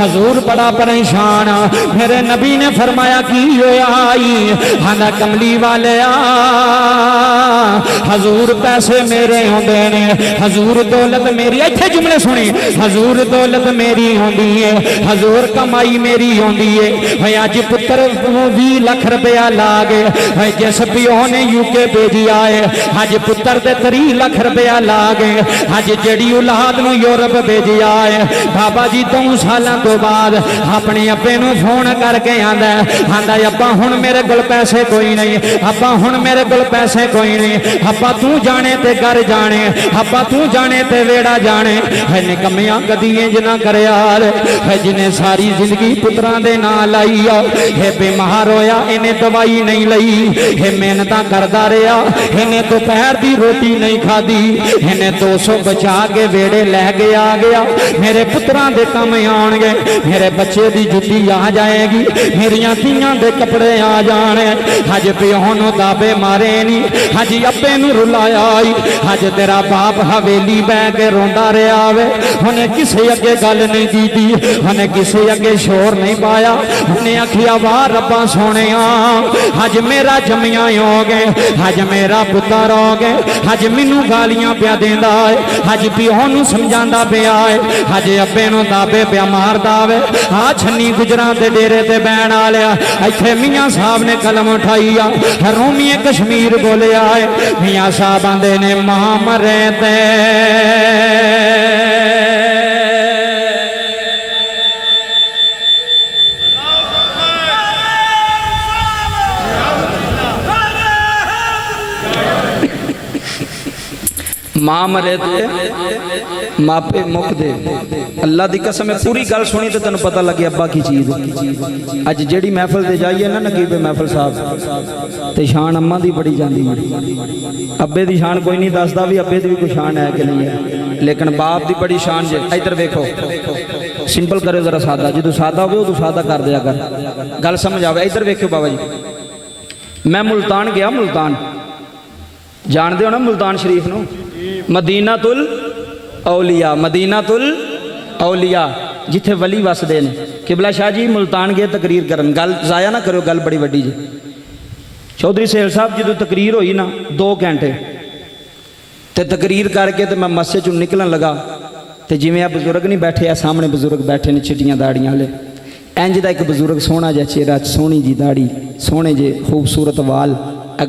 हजूर बड़ा परेशान मेरे नबी ने फरमाया की होया आई आंदा कमली वाले हजूर पैसे मेरे होंदे ने हजूर दौलत मेरी इत्थे जुमले सुनी हजूर दौलत मेरी होंदी है हजूर कमाई मेरी होंदी है भाई अज पुत्र 20 लाख रुपया ला गए जिस पिओ ने यूके भेजी आए अज पुत्र ते 3 लाख रुपया ला गए अज जड़ी औलाद नूं यूरोप भेजी आए बाबा जी 2 सालों तो बाद अपने अब्बे नूं फोन करके आंदा आंदा अब्बा हुण मेरे कोल पैसे कोई नहीं अब्बा हुण मेरे कोल पैसे कोई नहीं अब्बा तू जाने ते घर जाने अब्बा तू जाने ते वेड़ा जाने है निकम्मिया कदी इंज ना करे यार है जिन्हें सारी जिंदगी पुत्रां दे नां लाई है बीमार होया इन्हें दवाई नहीं लई है मेहनत करता रहा इन्हें दोपहर की रोटी नहीं खाधी इन्हें 200 बचा के वेड़े लैके आ गया मेरे पुत्रां दे कम आउणगे मेरे बच्चे की जुत्ती आ जाएगी मेरिया धीआं दे कपड़े आ जाने अज पिओ नूं दाबे मारे नहीं अज अब्बे नूं रुलाया अज तेरा बाप हवेली बह के रोंदा रहा वे उन्हें किसी अगे गल नहीं की उन्हें किसी अगे शोर नहीं पाया उन्हें आखिया वाह रब्बा सोने अज मेरा जमिया हो गए अज मेरा पुत्र हो गए अज मैनू गालियां पिया देंदा है अज पिओ नूं समझांदा पिया है अज अब्बे नूं दाबे पिया मारदा वे आ छन्नी गुजरां दे डेरे ते बैण आलिया इत्थे मियां साहब ने कलम उठाई आ रोमी कश्मीर बोलिया है मियां साहब आंदे ने मां मरे ते मां मरे थे मापे मुख दे अल्लाह की कसम है पूरी गल सुनी तो तेन पता लगे अब्बा की चीज़ अज जेड़ी महफिल से जाइए ना नकीबे महफिल साहब तो शान अम्मा की बड़ी जाती है अब्बे की शान कोई नहीं दसदा भी अब्बे की भी कोई शान है कि नहीं है लेकिन बाप की बड़ी शान जे इधर वेखो सिंपल करो जरा सादा जो सादा हो तो सादा कर दिया कर गल समझ आवे इधर वेखो बाबा जी मैं मुल्तान गया मुल्तान जानते हो ना मुल्तान शरीफ नूं मदीनातुल औलिया मदीनातुल औलिया जिथे वली वसदे ने किबला शाह जी मुल्तान गए तकरीर करन गल जाया ना करो गल बड़ी वड्डी जी चौधरी सेल साहब जो तकरीर हुई ना 2 घंटे तो तकरीर करके तो मैं मस्जिद चों निकलन लगा तो जिवें आ बजुर्ग नहीं बैठे आ सामने बजुर्ग बैठे ने चिट्टियां दाड़ियां वाले इंज दा एक बजुर्ग सोहना जिहा चेहरा सोहनी जी दाड़ी सोहने जे खूबसूरत वाल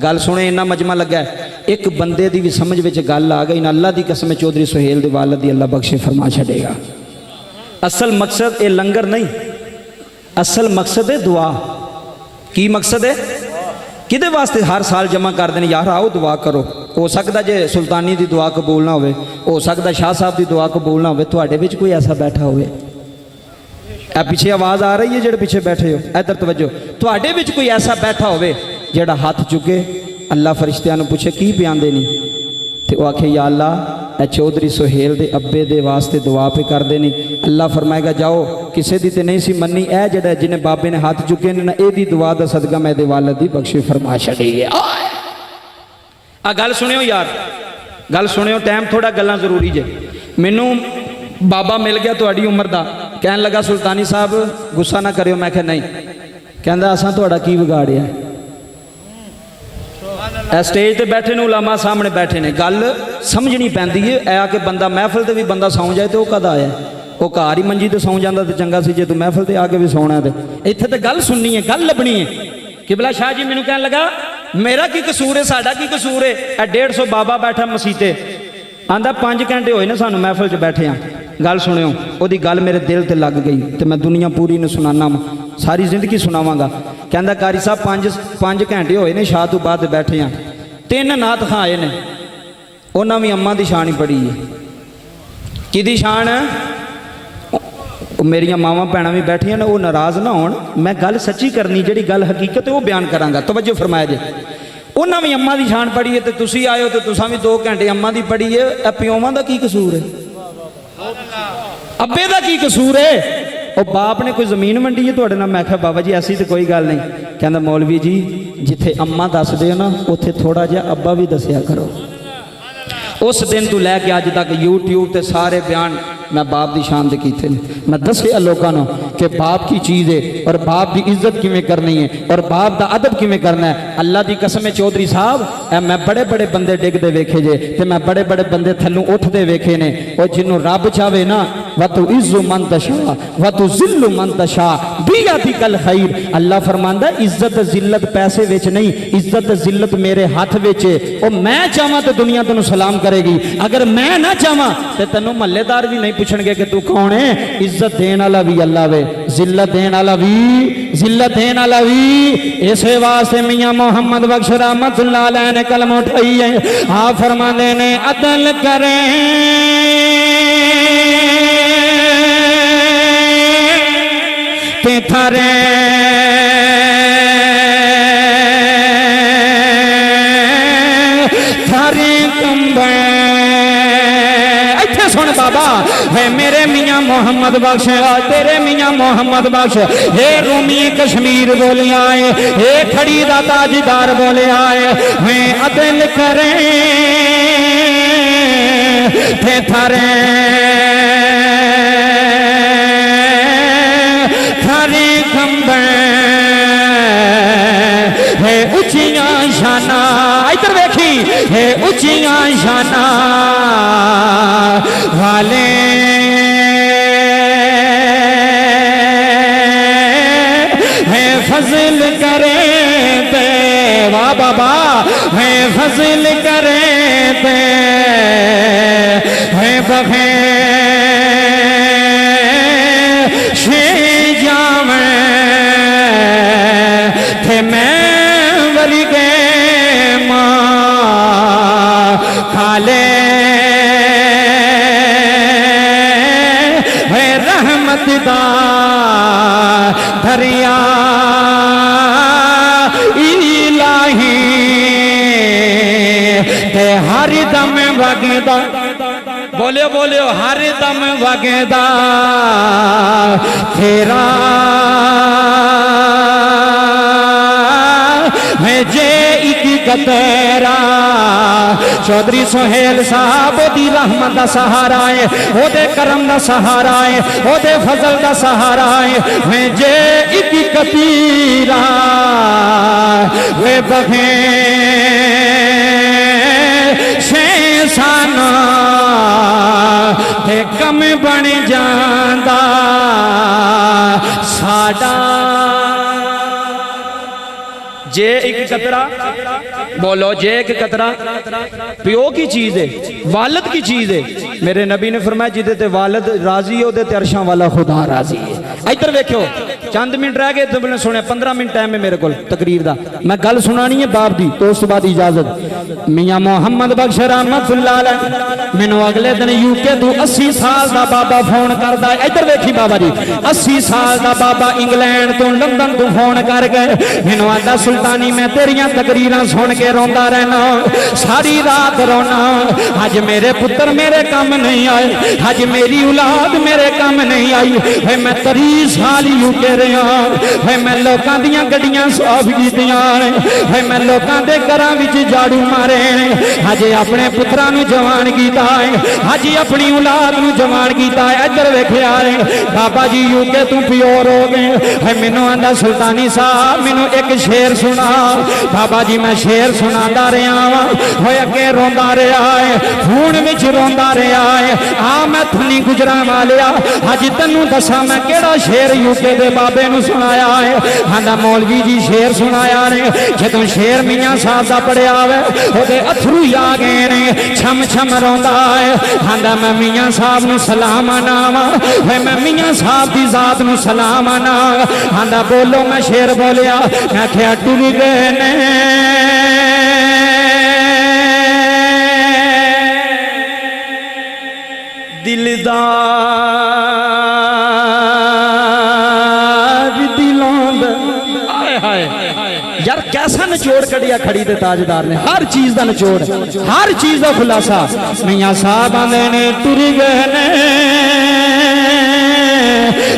गल सुने इन्ना मजमा लगा एक बंदे की भी समझ में गल आ गई ना, अल्लाह की कसम चौधरी सुहेल दे वालद दी अल्लाह बख्शे फरमा छड़ेगा। असल मकसद ये लंगर नहीं, असल मकसद है दुआ। की मकसद है? किदे वास्ते हर साल जमा कर देने, यार आओ दुआ करो। हो सकता जे सुल्तानी की दुआ कबूल ना हो सकता शाह साहब की दुआ कबूल ना हो, कोई ऐसा बैठा हो पीछे आवाज़ आ रही है जेड़े पीछे बैठे हो, इधर तवज्जो, तुहाडे विच कोई ऐसा बैठा होवे जेड़ा हाथ चुके अल्लाह फरिश्तियां नूं पुछे की पियांदे नहीं, तो वह आखे या अल्लाह ए चौधरी सुहेल दे अब्बे दे वास्ते दुआ पे करते नहीं। अल्लाह फरमाएगा जाओ, किसी दी ते नहीं सी मन्नी, ए जेड़ा जिन्हें बाबे ने हाथ चुके ने ना, एदी दुआ दा सदका मैं दे वालद दी बख्शे फरमा छड़ी है। आ गल सुनियो यार, गल सुनियो, टाइम थोड़ा गल्लां जरूरी जे। मैनू बाबा मिल गया तुहाडी उम्र दा, कहन लगा सुल्तानी साहब गुस्सा ना करियो, मैं कहा नहीं, कहंदा असां तुहाडा की बिगाड़िया। स्टेज ते बैठे ने उलामा सामने बैठे ने, गल समझनी पैंदी है। ऐ आके बंदा महफिल ते भी बंदा सौ जाए तो कद आया, वो घर ही मंजी ते सौ जाता तो चंगा सी, जे तू महफिल ते आके भी सोना है तो इत्थे तो गल सुननी है, गल लभनी है। किबला शाह जी मैनू कहन लगा मेरा की कसूर है, साडा की कसूर है, 150 बाबा बैठा मसीते, आंदा 5 घंटे होए ने सानू महफिल च बैठे हाँ। गल सुनियो, ओदी गल मेरे दिल ते लग गई तो मैं दुनिया पूरी नूं सुनाना, सारी जिंदगी सुनावांगा। कहंदा कारी साहब 5 घंटे होए ने शाह तो बाद बैठे हाँ, 3 नात खां आए ने, उन्हां भी अम्मा दी शान ही पढ़ी है। किहदी शान? मेरिया मावां भैणां भी बैठियां ने, वो नाराज़ ना होण, मैं गल सच्ची करनी, जिहड़ी गल हकीकत है वो बयान करांगा। तवज्जो फरमाया जे, उन्हां भी अम्मा दी शान पढ़ी है, तो तुसीं आए हो तो तुसां भी 2 घंटे अम्मा दी पढ़ी है। ए प्योवां दा की कसूर है? अब्बे दा की कसूर है? और बाप ने कोई जमीन वंडी है तुहाडे नाल? मैं कहा बाबा जी ऐसी तो कोई गल नहीं। कहंदा मौलवी जी जिथे अम्मा दसदे हो ना, उत्थे थोड़ा जिहा अब्बा भी दसिया करो। उस दिन तो लैके अज तक यूट्यूब ते सारे बयान मैं बाप की शान दे कीते ने। मैं दसिया लोगों कि बाप की चीज़ है और बाप की इज्जत किमें करनी है और बाप का अदब किमें करना है। अल्लाह की कसम है चौधरी साहब, मैं बड़े बड़े बंदे डिगते वेखे जे, तो मैं बड़े बड़े बंदे थल्लों उठते वेखे ने। और जिन्हों रब चाहे ना, व तू इज्जु मन तशा व तू जिल्लु मन तशा बियदी कल खैर। अल्लाह फरमांदा इज्जत जिल्लत पैसे विच नहीं, इज्जत जिल्लत मेरे हाथ विच है। और मैं चाहवा तो दुनिया तेनों सलाम करेगी, अगर मैं ना चाहवा तो तेनों महल्लेदार भी नहीं पूछणगे कि तू कौन है। इज्जत देने वाला भी अल्लाह वे, जिल्लत देने वाला भी, जिल्लत देने वाला भी। इसे वास्ते मियां मोहम्मद बख्श रहमतुल्लाह अलैह ने कलम उठाई है। आप फरमाते ने अदल करें ते थारे थारे कंबे। इत्थे सुन बाबा, है मेरे मियां मोहम्मद बख्श, तेरे मियां मोहम्मद बख्श, हे रूमी कश्मीर बोले आए, हे खड़ी दा ताजदार बोले आए। मैं अदल करें थे थारे थारे कंबे है उचिया शाना। इधर देखी है उचिया शाना वाले है फजल करे पे। वाह बाबा, है फजल करे पे है बखे शे जावे थे मैं वली के माँ खाले है रहमत दा दरिया इलाही ते हर दम वगदा। बोलियो बोलियो, हर दम वगदा तेरा है जे एक कतेरा। चौधरी सुहेल साहब दी रहमत दा सहारा है, ओदे करम दा सहारा है, ओदे फजल दा सहारा है। मैं जे एक कतीरा वे बखे शेसाना ते कम बन जांदा साडा जे एक कतरा, बोलो जे एक कतरा प्यो की चीज है, वालद की चीज है। मेरे नबी ने फरमाया जिदे ते वालद राजी हो दे ते अरशां वाला खुदा राजी है। इधर देखो चंद मिनट रह गए तो मैंने सुने 15 मिनट टाइम है मेरे को तकरीर दा, मैं गल सुनानी है बाप दी, तो उस बाद इजाजत। मियां मोहम्मद बख्श रहमतुल्लाह अलैह मैनू अगले दिन यूके तू 80 साल दा बाबा फोन करदा। इधर देखी बाबा जी 80 साल दा बाबा इंग्लैंड तो लंदन तो फोन कर गए, मैनू आदा सुल्तानी मैं तेरियां तकरीरां सुन के रोंदा रहना, सारी रात रोना। अज मेरे पुत्र मेरे काम नहीं आए, अज मेरी औलाद मेरे काम नहीं आई। है मैं 30 साल यूके रहा, है मैं लोकां दियां गड्डियां साफ कीतियां, है मैं लोकां दे घरां विच झाड़ू मारे, अज अपने पुत्रां नूं जवान कीता है, अज अपनी औलाद नूं जवान कीता है। इधर वेखिया बाबा जी यूके तू प्योर हो गए। है मैनू आंदा सुल्तानी साहब मैनू एक शेर सुना। बाबा जी मैं शेर सुनादा रहा वा, होए अगे रोंदा रहा है, खून विच रोंदा रहा है। आ मैं थनी गुजरा वालिया अज तैनू दसा मैं केड़ा शेर यूके दे बाबे नू सुनाया है। आंदा मौलवी जी शेर सुनाया ने, जदों शेर मियां साहब दा पढ़िया वे ओदे अथरू ही आ गए ने, छम छम रोंदा है। आंदा मैं मियां साहब नू सलाम आना वा, मैं मियां साहब दी जात नू सलाम आना। आंदा बोलो मैं शेर बोलिया, मैं क्या टुर गए ने दिलदार दिलों दा। हाय हाय यार कैसा निचोड़ कढ़िया खड़ी दे ताजदार ने, हर चीज का निचोड़, हर चीज का खुलासा। मियां साहब आंदे ने टुर गए ने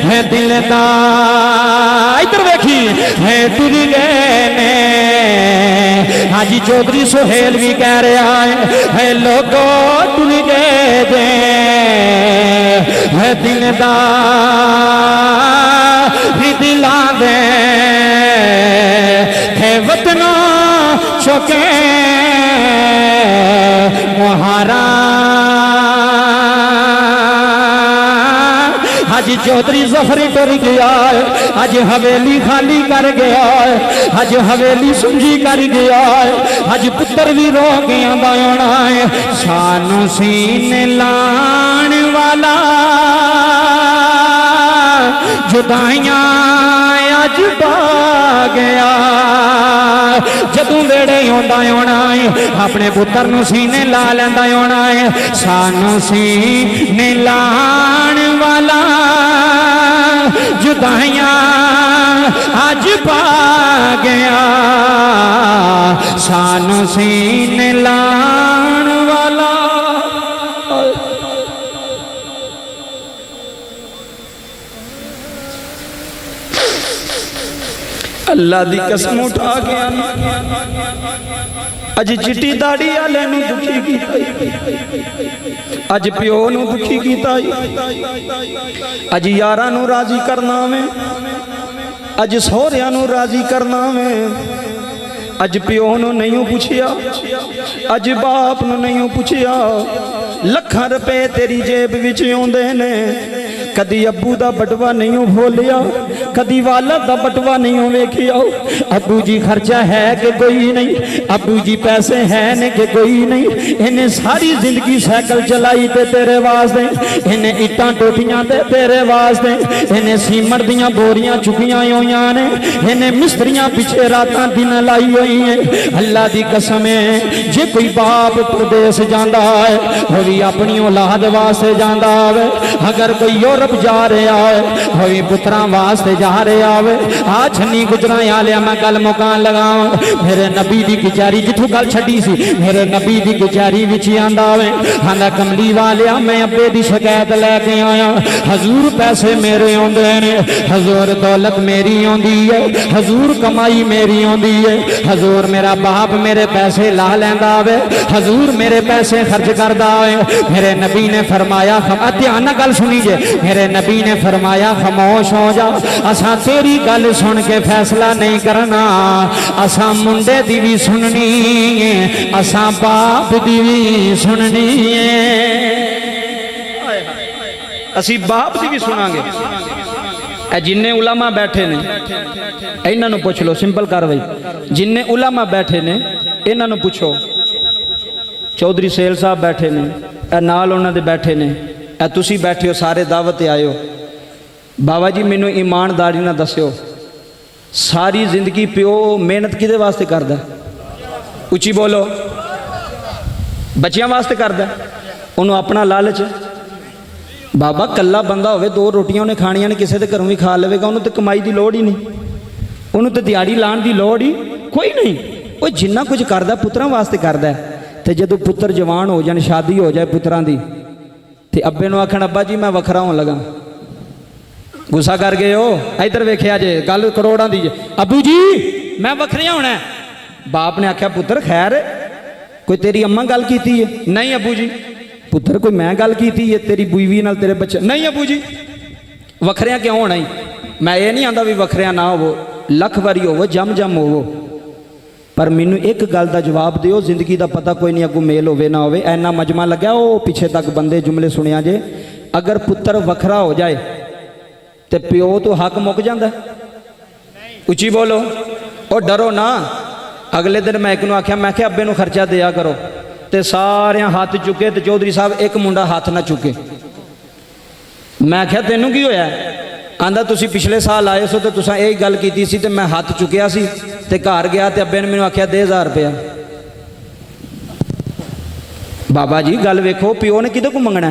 है दिलदार, इधर देखी है टुर गए ने। हाजी चौधरी सुहेल भी कह रहा है लोगो टुर गए जे है दिलदार दिला दे है वतना चौके मुहारा। आज चौधरी जफरी टुर गया है, आज हवेली खाली कर गया है, आज हवेली सुंजी कर गया है, आज पुत्र भी रो गया बायोना है। सानू सीने लान वाला जुदाइयां अज पा गया। जदों वेड़े आउंदा होना है अपने पुत्र नूं सीने ला लैंदा होना है। सानू सीने लान वाला जुदाइयां अज पा गया, सानू सीने लान वाला। अल्लाह दी कसम उठा के अज चिट्टी दाड़ी वाले नूं दुखी कीता, अज प्यो नूं दुखी कीता, अज यारां नूं राजी करना में, अज सहुरियां नूं राजी करना में। अज प्यो नूं नहीं पुछिया, अज बाप नूं नहीं पुछिया। लखां रुपए तेरी जेब विच आउंदे ने, कदी अबू दा बटवा नहीं बोलिया, कदी वालद दा बटवा नहीं वेखिया। अबू जी खर्चा है कि कोई नहीं, अबू जी पैसे है ने कि कोई नहीं। इन्हें सारी जिंदगी साइकिल चलाई ते तेरे वास्ते, इन्हें इट्टां टोटियां ते तेरे वास्ते, इन्हें सीमट दियां बोरियां चुकियां होइयां ने, इन्हें मिस्त्रियां पिछे रातां दिन लाई हुई है। अल्लाह दी कसम है जे कोई बाप प्रदेश जांदा है वो भी अपनी औलाद वास्ते जांदा है। अगर कोई यूरोप जा रहा है वो भी पुत्रां वास्ते जा रहा है। आ छन्नी गुजरा आलिया मैं गल मुकान लगावां। मेरे नबी दी कचहरी जिथों गल छड्डी सी, मेरे नबी दी कचहरी विच आंदा वे, आंदा कमली वालिया मैं अब्बे दी शिकायत लैके आया। हजूर पैसे मेरे आउंदे ने, हजूर दौलत मेरी आउंदी है, हजूर कमाई मेरी आउंदी है, हजूर मेरा बाप मेरे पैसे ला लैंदा वे, हजूर मेरे पैसे खर्च करदा है। मेरे नबी ने फरमाया, ध्यान नाल गल सुनी जे, मेरे नबी ने फरमाया खामोश हो जा, असा तेरी गल सुन के फैसला नहीं करना, असा मुंडे दी भी सुननी है, असा बाप दी भी सुननी है। असी बाप दी भी सुनांगे। ਇਹ ਜਿੰਨੇ ਉਲਾਮਾ बैठे ने ਇਹਨਾਂ ਨੂੰ ਪੁੱਛ ਲਓ ਸਿੰਪਲ ਕਾਰਵਾਈ ਜਿੰਨੇ ਉਲਾਮਾ बैठे ने ਇਹਨਾਂ ਨੂੰ ਪੁੱਛੋ चौधरी सेल साहब बैठे ने ਇਹ ਨਾਲ ਉਹਨਾਂ ਦੇ बैठे ने ਇਹ ਤੁਸੀਂ बैठे हो सारे दावत ते आए हो बाबा जी मैनू ईमानदारी ना दस्यो सारी जिंदगी प्यो मेहनत किहदे वास्ते करदा उची बोलो बच्चियां वास्ते करदा उन्होंने अपना लालच बाबा कल्ला बंदा होवे दो रोटियां उन्हें खानियां ने किसी के घरों भी खा लेगा उन्होंने तो कमाई की लोड़ ही नहीं उन्होंने तो दिहाड़ी लाने की लोड़ ही कोई नहीं वो जिन्ना कुछ करदा पुत्रां वास्ते करदा ते जदों पुत्र जवान हो जाए शादी हो जाए पुत्रां दी ते अब्बे नूं आखण अब्बा जी मैं वखरा होण लगा गुस्सा कर गए हो इधर वेखिया जे गल करोड़ां दी जे अबू जी मैं वखरिया होना बाप ने आख्या पुत्र खैर कोई तेरी अम्मा गल कीती है नहीं अबू जी पुत्र कोई मैं गल कीती है तेरी बीवी नाल तेरे बच्चे नहीं अबू जी वखरिया क्यों होना ही मैं ये नहीं आंदा भी वखरिया ना होवो लख वारी होवो जम जम होवो पर मैनू एक गल का जवाब दिओ जिंदगी का पता कोई नहीं अगू मेल होवे ना होवे ऐना मजमा लग्या वो पिछे तक बंदे जुमले सुनिया जे अगर पुत्र वखरा हो जाए तो प्यो तो हक मुक जाता उची बोलो और डरो ना अगले दिन मैं एक आख्या मैं क्या अब्बे नूं खर्चा दिया करो तो सारे हाथ चुके तो चौधरी साहब एक मुंडा हाथ ना चुके मैं आख्या तेनू की होया आंदा तुसी पिछले साल आए सो तो तुसां यही गल कीती सी ते मैं हाथ चुकिया सी ते घर गया ते अब्बे ने मैनूं आख्या दे 1000 रुपया बाबा जी गल वेखो प्यो ने किदे को मंगना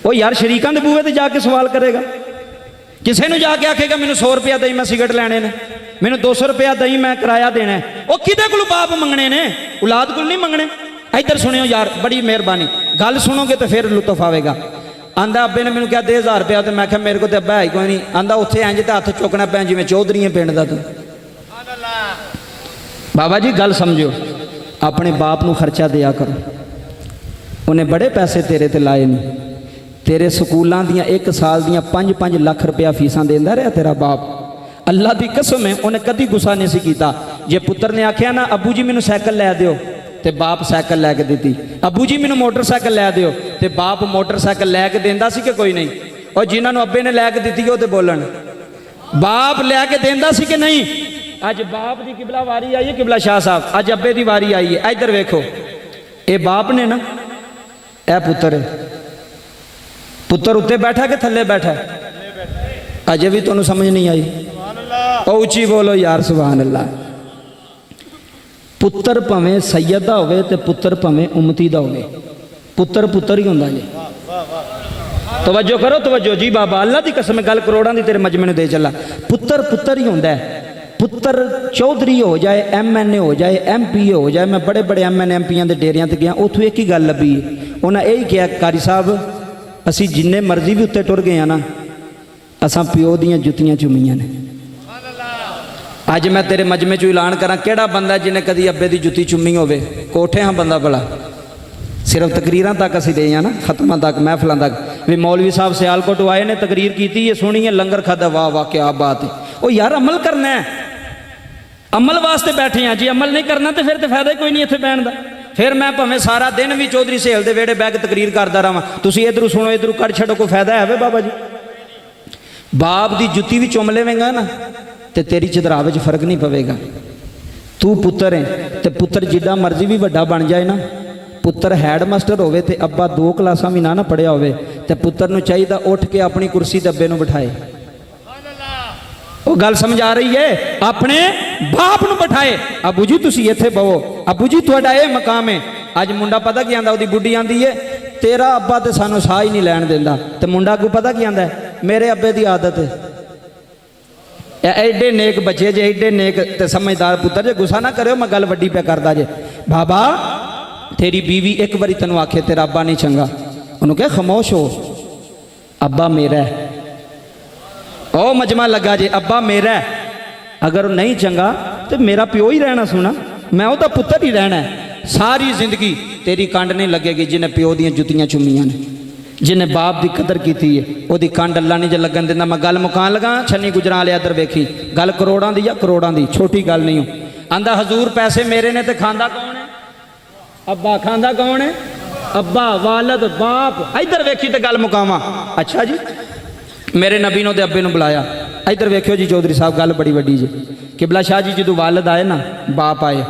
वो यार शरीकां दे बूहे ते जाके सवाल करेगा किसी ने जाके आखेगा मैनूं 100 रुपया दई मैं सिगरट लैणे ने मैनूं 200 रुपया दई मैं किराया देना है वो किदे कोल बाप मंगने ने औलाद कोल नहीं मंगने इधर सुनियो यार बड़ी मेहरबानी गल सुनोगे तो फिर लुत्फ आवेगा आंदा अब्बे ने मैनूं कहा दे 1000 रुपया तो मैं क्या मेरे को तो अब्बा है कोई नहीं आंदा उत्थे इंज ते हथ चुकना पै जिवें चौधरी है पिंड दा तूं बाबा जी गल समझो अपने बाप नूं खर्चा दिया करो उन्हें बड़े पैसे तेरे ते लाए नहीं तेरे स्कूलों दियां एक साल दियां 5-5 लाख रुपया फीसां देंदा रहा तेरा बाप अल्लाह की कसम है उन्हें कभी गुस्सा नहीं सी कीता जे पुत्र ने आख्या ना अबू जी मैनूं साइकिल लै दिओ ते बाप साइकिल लैके दी अबू जी मैनूं मोटरसाइकिल लै दिओ ते बाप मोटरसाइकिल लैके देंदा सी कि कोई नहीं और जिन्होंने अब्बे ने लैके दी वो तो बोलन बाप लैके देंदा सी कि नहीं अज बाप की किबला वारी आई है किबला शाह साहब अज अब्बे की वारी आई है इधर वेखो ये बाप ने ना यह पुत्र है पुत्र उत्ते बैठा कि थले बैठा अजे भी तुहानूं समझ नहीं आई ओ उची बोलो यार सुभान अल्लाह पुत्र भावें सैयद दा होवे ते पुत्र भावें उम्मती दा होवे पुत्र पुत्र ही हुंदा जी तवज्जो करो तवज्जो जी बाबा अल्लाह की कसम गल करोड़ां दी तेरे मजमे नूं दे चला पुत्र पुत्र ही हुंदा है पुत्र चौधरी हो जाए MNA हो जाए MP हो जाए मैं बड़े बड़े MNA MPयां दे डेरियां ते गया उत्थों एक ही गल लभी उन्हें यही कहा कारी साहब असी जिन्ने मर्जी भी उत्ते टुर गए ना असां प्यो दियां जुत्तियां चुमियां ने अज मैं तेरे मजमे चो ऐलान करा केड़ा बंदा जिन्हें कदी अब्बे की जुत्ती चुमी होवे कोठे हाँ बंदा भला सिर्फ तकरीरां तक असीं दे ना खत्मां तक महफिलां तक भी मौलवी साहब सियालकोट आए ने तकरीर की है सुनी है लंगर खादा वाह वाह क्या बात है वो यार अमल करना है अमल वास्ते बैठे हैं जी अमल नहीं करना तो फिर तो फायदा ही कोई नहीं इत्थे बैठण दा फिर मैं भावें सारा दिन भी चौधरी सेल दे वेड़े बैग तकरीर करता रहा तुसीं इधरों सुनो इधरों कर छड्डो कोई फायदा है वे बाबा जी बाप की जुत्ती भी चुम लेवेंगा ना तो तेरी चदराव च फर्क नहीं पवेगा तू पुत्र है तो पुत्र जिड्डा मर्जी भी वड्डा बन जाए ना पुत्र हैड मास्टर होवे ते अब्बा 2 क्लासां भी ना पढ़िया होवे ते पुत्र नूं चाहिदा उठ के अपनी कुर्सी ते अब्बे नूं बिठाए वो गल समझ आ रही है अपने बाप नूं बिठाए अबू जी तुसीं इत्थे बवो अबू जी तुहाडा ये मकाम है अज मुंडा पता की आंदा ओदी बुढ़ी आंदी है तेरा अब्बा तो सानू साह ही नहीं लैन देंदा ते मुंडा को पता की आंदा है मेरे अब्बे की आदत है एडे नेक बच्चे जे एडे नेक ते समझदार पुत्र जे गुस्सा ना करो मैं गल वड्डी पे करदा जे बाबा तेरी बीवी एक बारी तेनों आखे तेरा अब्बा नहीं चंगा उन्होंने कहा खामोश हो अब्बा मेरा है ओ मजमा लगा जे अब्बा मेरा है अगर नहीं चंगा तो मेरा प्यो ही रहना सुना मैं उसका पुत्र ही रहना है सारी जिंदगी तेरी कंड नहीं लगेगी जिन्हें प्यो दी जुत्तियां चुमियां ने जिन्हें बाप की कदर की है वो कंड अल्लाह नहीं जो लगन देना मैं गल मुकान लगा छन्नी गुजरां वाले इधर वेखी गल करोड़ां दी या करोड़ां दी छोटी गल नहीं हो आंदा हजूर पैसे मेरे ने तो खांदा कौन है अब्बा खांदा कौन है अब्बा वालद बाप इधर वेखी तो गल मुकावा अच्छा जी मेरे नबी ने अब्बे ने बुलाया। इधर वेखियो जी चौधरी साहब, गल बड़ी वड्डी जी। किबला शाह जी जो वालद आए ना, बाप आए,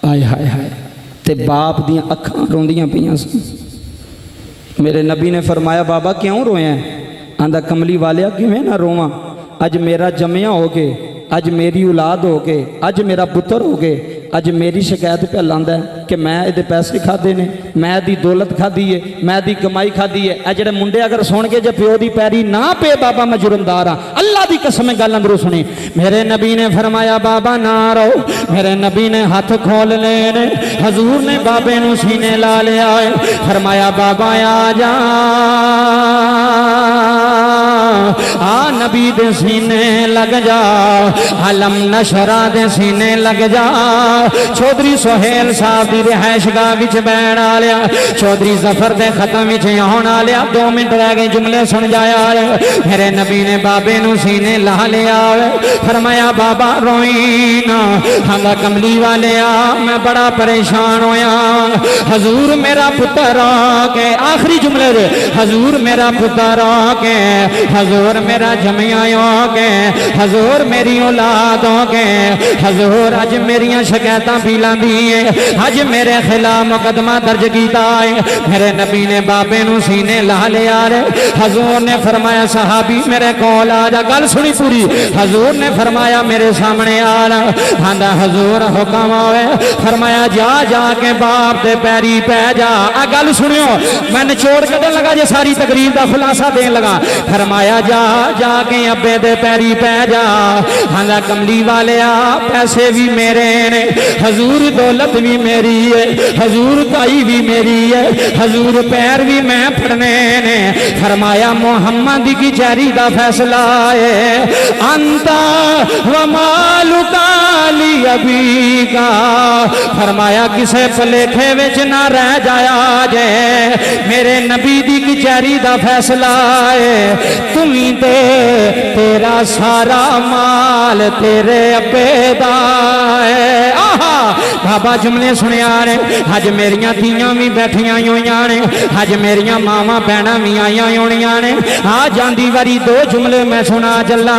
आए हाय हाय, ते बाप दियां अखां रोंदियां पियां सन। मेरे नबी ने फरमाया बाबा क्यों रोया? आंदा कमली वालिया किवें ना रोवां, अज मेरा जमिया हो के, अज मेरी औलाद हो के, अज मेरा पुत्र हो के, अज मेरी शिकायत पे लांदा है कि मैं ये पैसे खादे ने, मैं दी दौलत खादी है, मैं दी कमाई खादी है। ए जेड़े मुंडे अगर सुन के जे प्यो दी पैरी ना पे बाबा मैं जुर्मदार हाँ, अल्लाह दी कसम गल अंदरों सुनी। मेरे नबी ने फरमाया बाबा ना रो। मेरे नबी ने हाथ खोल लेने, हजूर ने बाबे नू सीने ला लिया है, फरमाया बाबा आ जा, आ नबी दे सीने लग जा, अलम नशरा दे सीने लग जा। चौधरी सोहेल साहब की रिहायश गाह विच बैण आ लिया, चौधरी जफर दे खत्म विच आउण आ लिया। 2 मिनट रह गए, जुमले सुन जाया। मेरे नबी ने बाबे नू सीने ला लिया, फरमाया बाबा रोई ना। हाँ कमली वाले आ, मैं बड़ा परेशान होया, हजूर मेरा पुत्र आके, आखिरी जुमले रे, हजूर मेरा पुत्र आके, हजूर मेरा जमिया आके, हजूर मेरी औलाद आके, हजूर अज मेरिया शिकायतां पी लांदी है, अज मेरे खिलाफ मुकदमा दर्ज किया है। मेरे नबी ने बाबे नू सीने ला लिया रे। हजूर ने फरमाया सहाबी मेरे कोल आ जा। गल सुनी पूरी। हजूर ने फरमाया मेरे सामने आ रहा। आंदा हजूर हुक्म आवे, फरमाया जा जाके बाप दे पैरी पै जा। आ गल सुनियो, मैं निचोड़ कदन लगा जे सारी तकरीर का खुलासा देन लगा। फरमाया जा जाके अब्बे दे पैरी पै जा। आंदा कमली वाले आ, पैसे भी मेरे ने, हजूर दौलत भी मेरी है, हजूर ताई भी मेरी है, हजूर पैर भी मैं फड़ने ने। फरमाया मोहम्मद की चैरी का फैसला है, अंता व मालुका ली अभी का। फरमाया किसे भलेखे विच ना रह जाया जे, मेरे नबी दी कचहरी का फैसला है, तुम्ही दे तेरा सारा माल तेरे अब्बे दा है। आहा बाबा जुमले सुनिया ने, अज मेरिया धीयां भी बैठिया हुई ने, अज मेरिया मावां भैणां भी आईया होनिया ने। आ जांदी वारी 2 जुमले मैं सुना चला।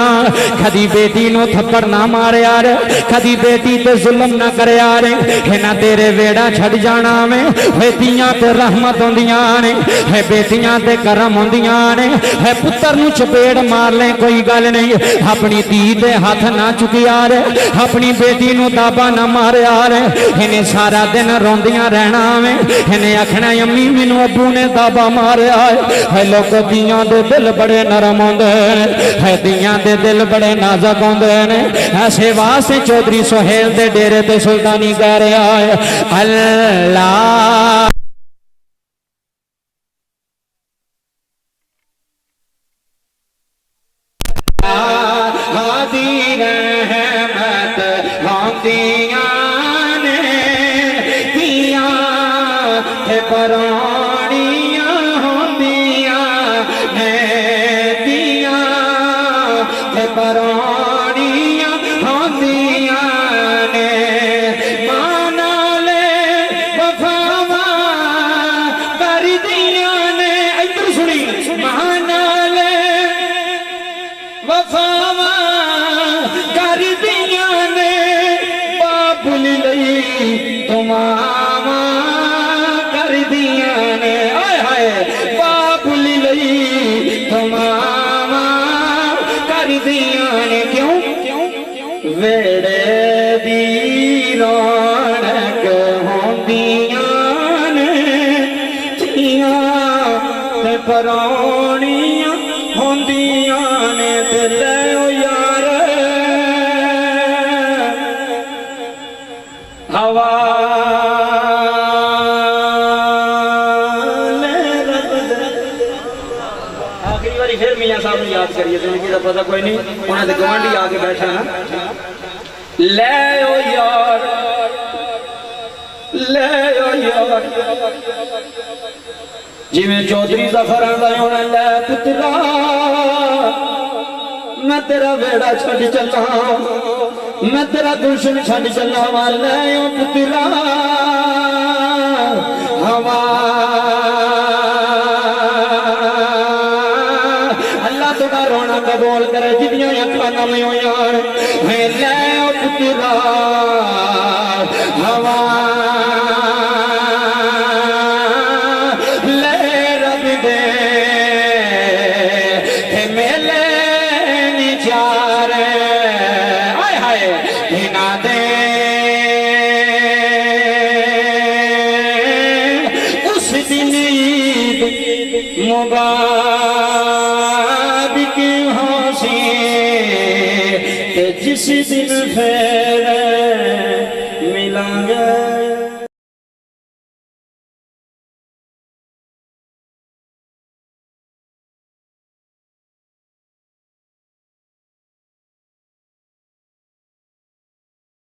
कदी बेटी नू थप्पड़ ना मारिया रे, कदी बेटी ते जुल्म ना करया रे, इन्हां तेरे वेड़ा छड़ जाना में। है धीयां ते रहमत होंदियां ने, है बेटियां ते करम होंदियां ने, है पुत्तर नू चपेड़ मार ले कोई गल नहीं, अपनी धी ते हाथ ना चुकिया रे, अपनी बेटी नू दाबा ना मारिया रे। इन्हें सारा दिन रोंदियां रहना में, इन्हें आखना अम्मी मैनू अब्बू ने दाबा मारिया है। लोगों दियां दे दिल बड़े नरम होंदे है, दियां दे दिल बड़े नाजुक होंदे ने। ऐसे वास्ते चौधरी सोहेल दे डेरे ते सुल्तानी कह रहा है अल्लाह परानियां होंदियां ने ते ले ओ यार हवा आखिरी बारी फिर मियां साहब ने याद करिए, जिंदगी का पता कोई नहीं, उन्होंने गवांढी आके बैठा ना, ले ओ यार ले ओ यार। जिमें चौधरी जफर आंदा होना, ले पुत्रा मैं तेरा वेड़ा छड़ चला, मैं तेरा गुलशन छड़ चला वा, ले ओ पुत्रा हवा। अल्लाह तो मुबारक होसी जिस दिन फिर मिलांगे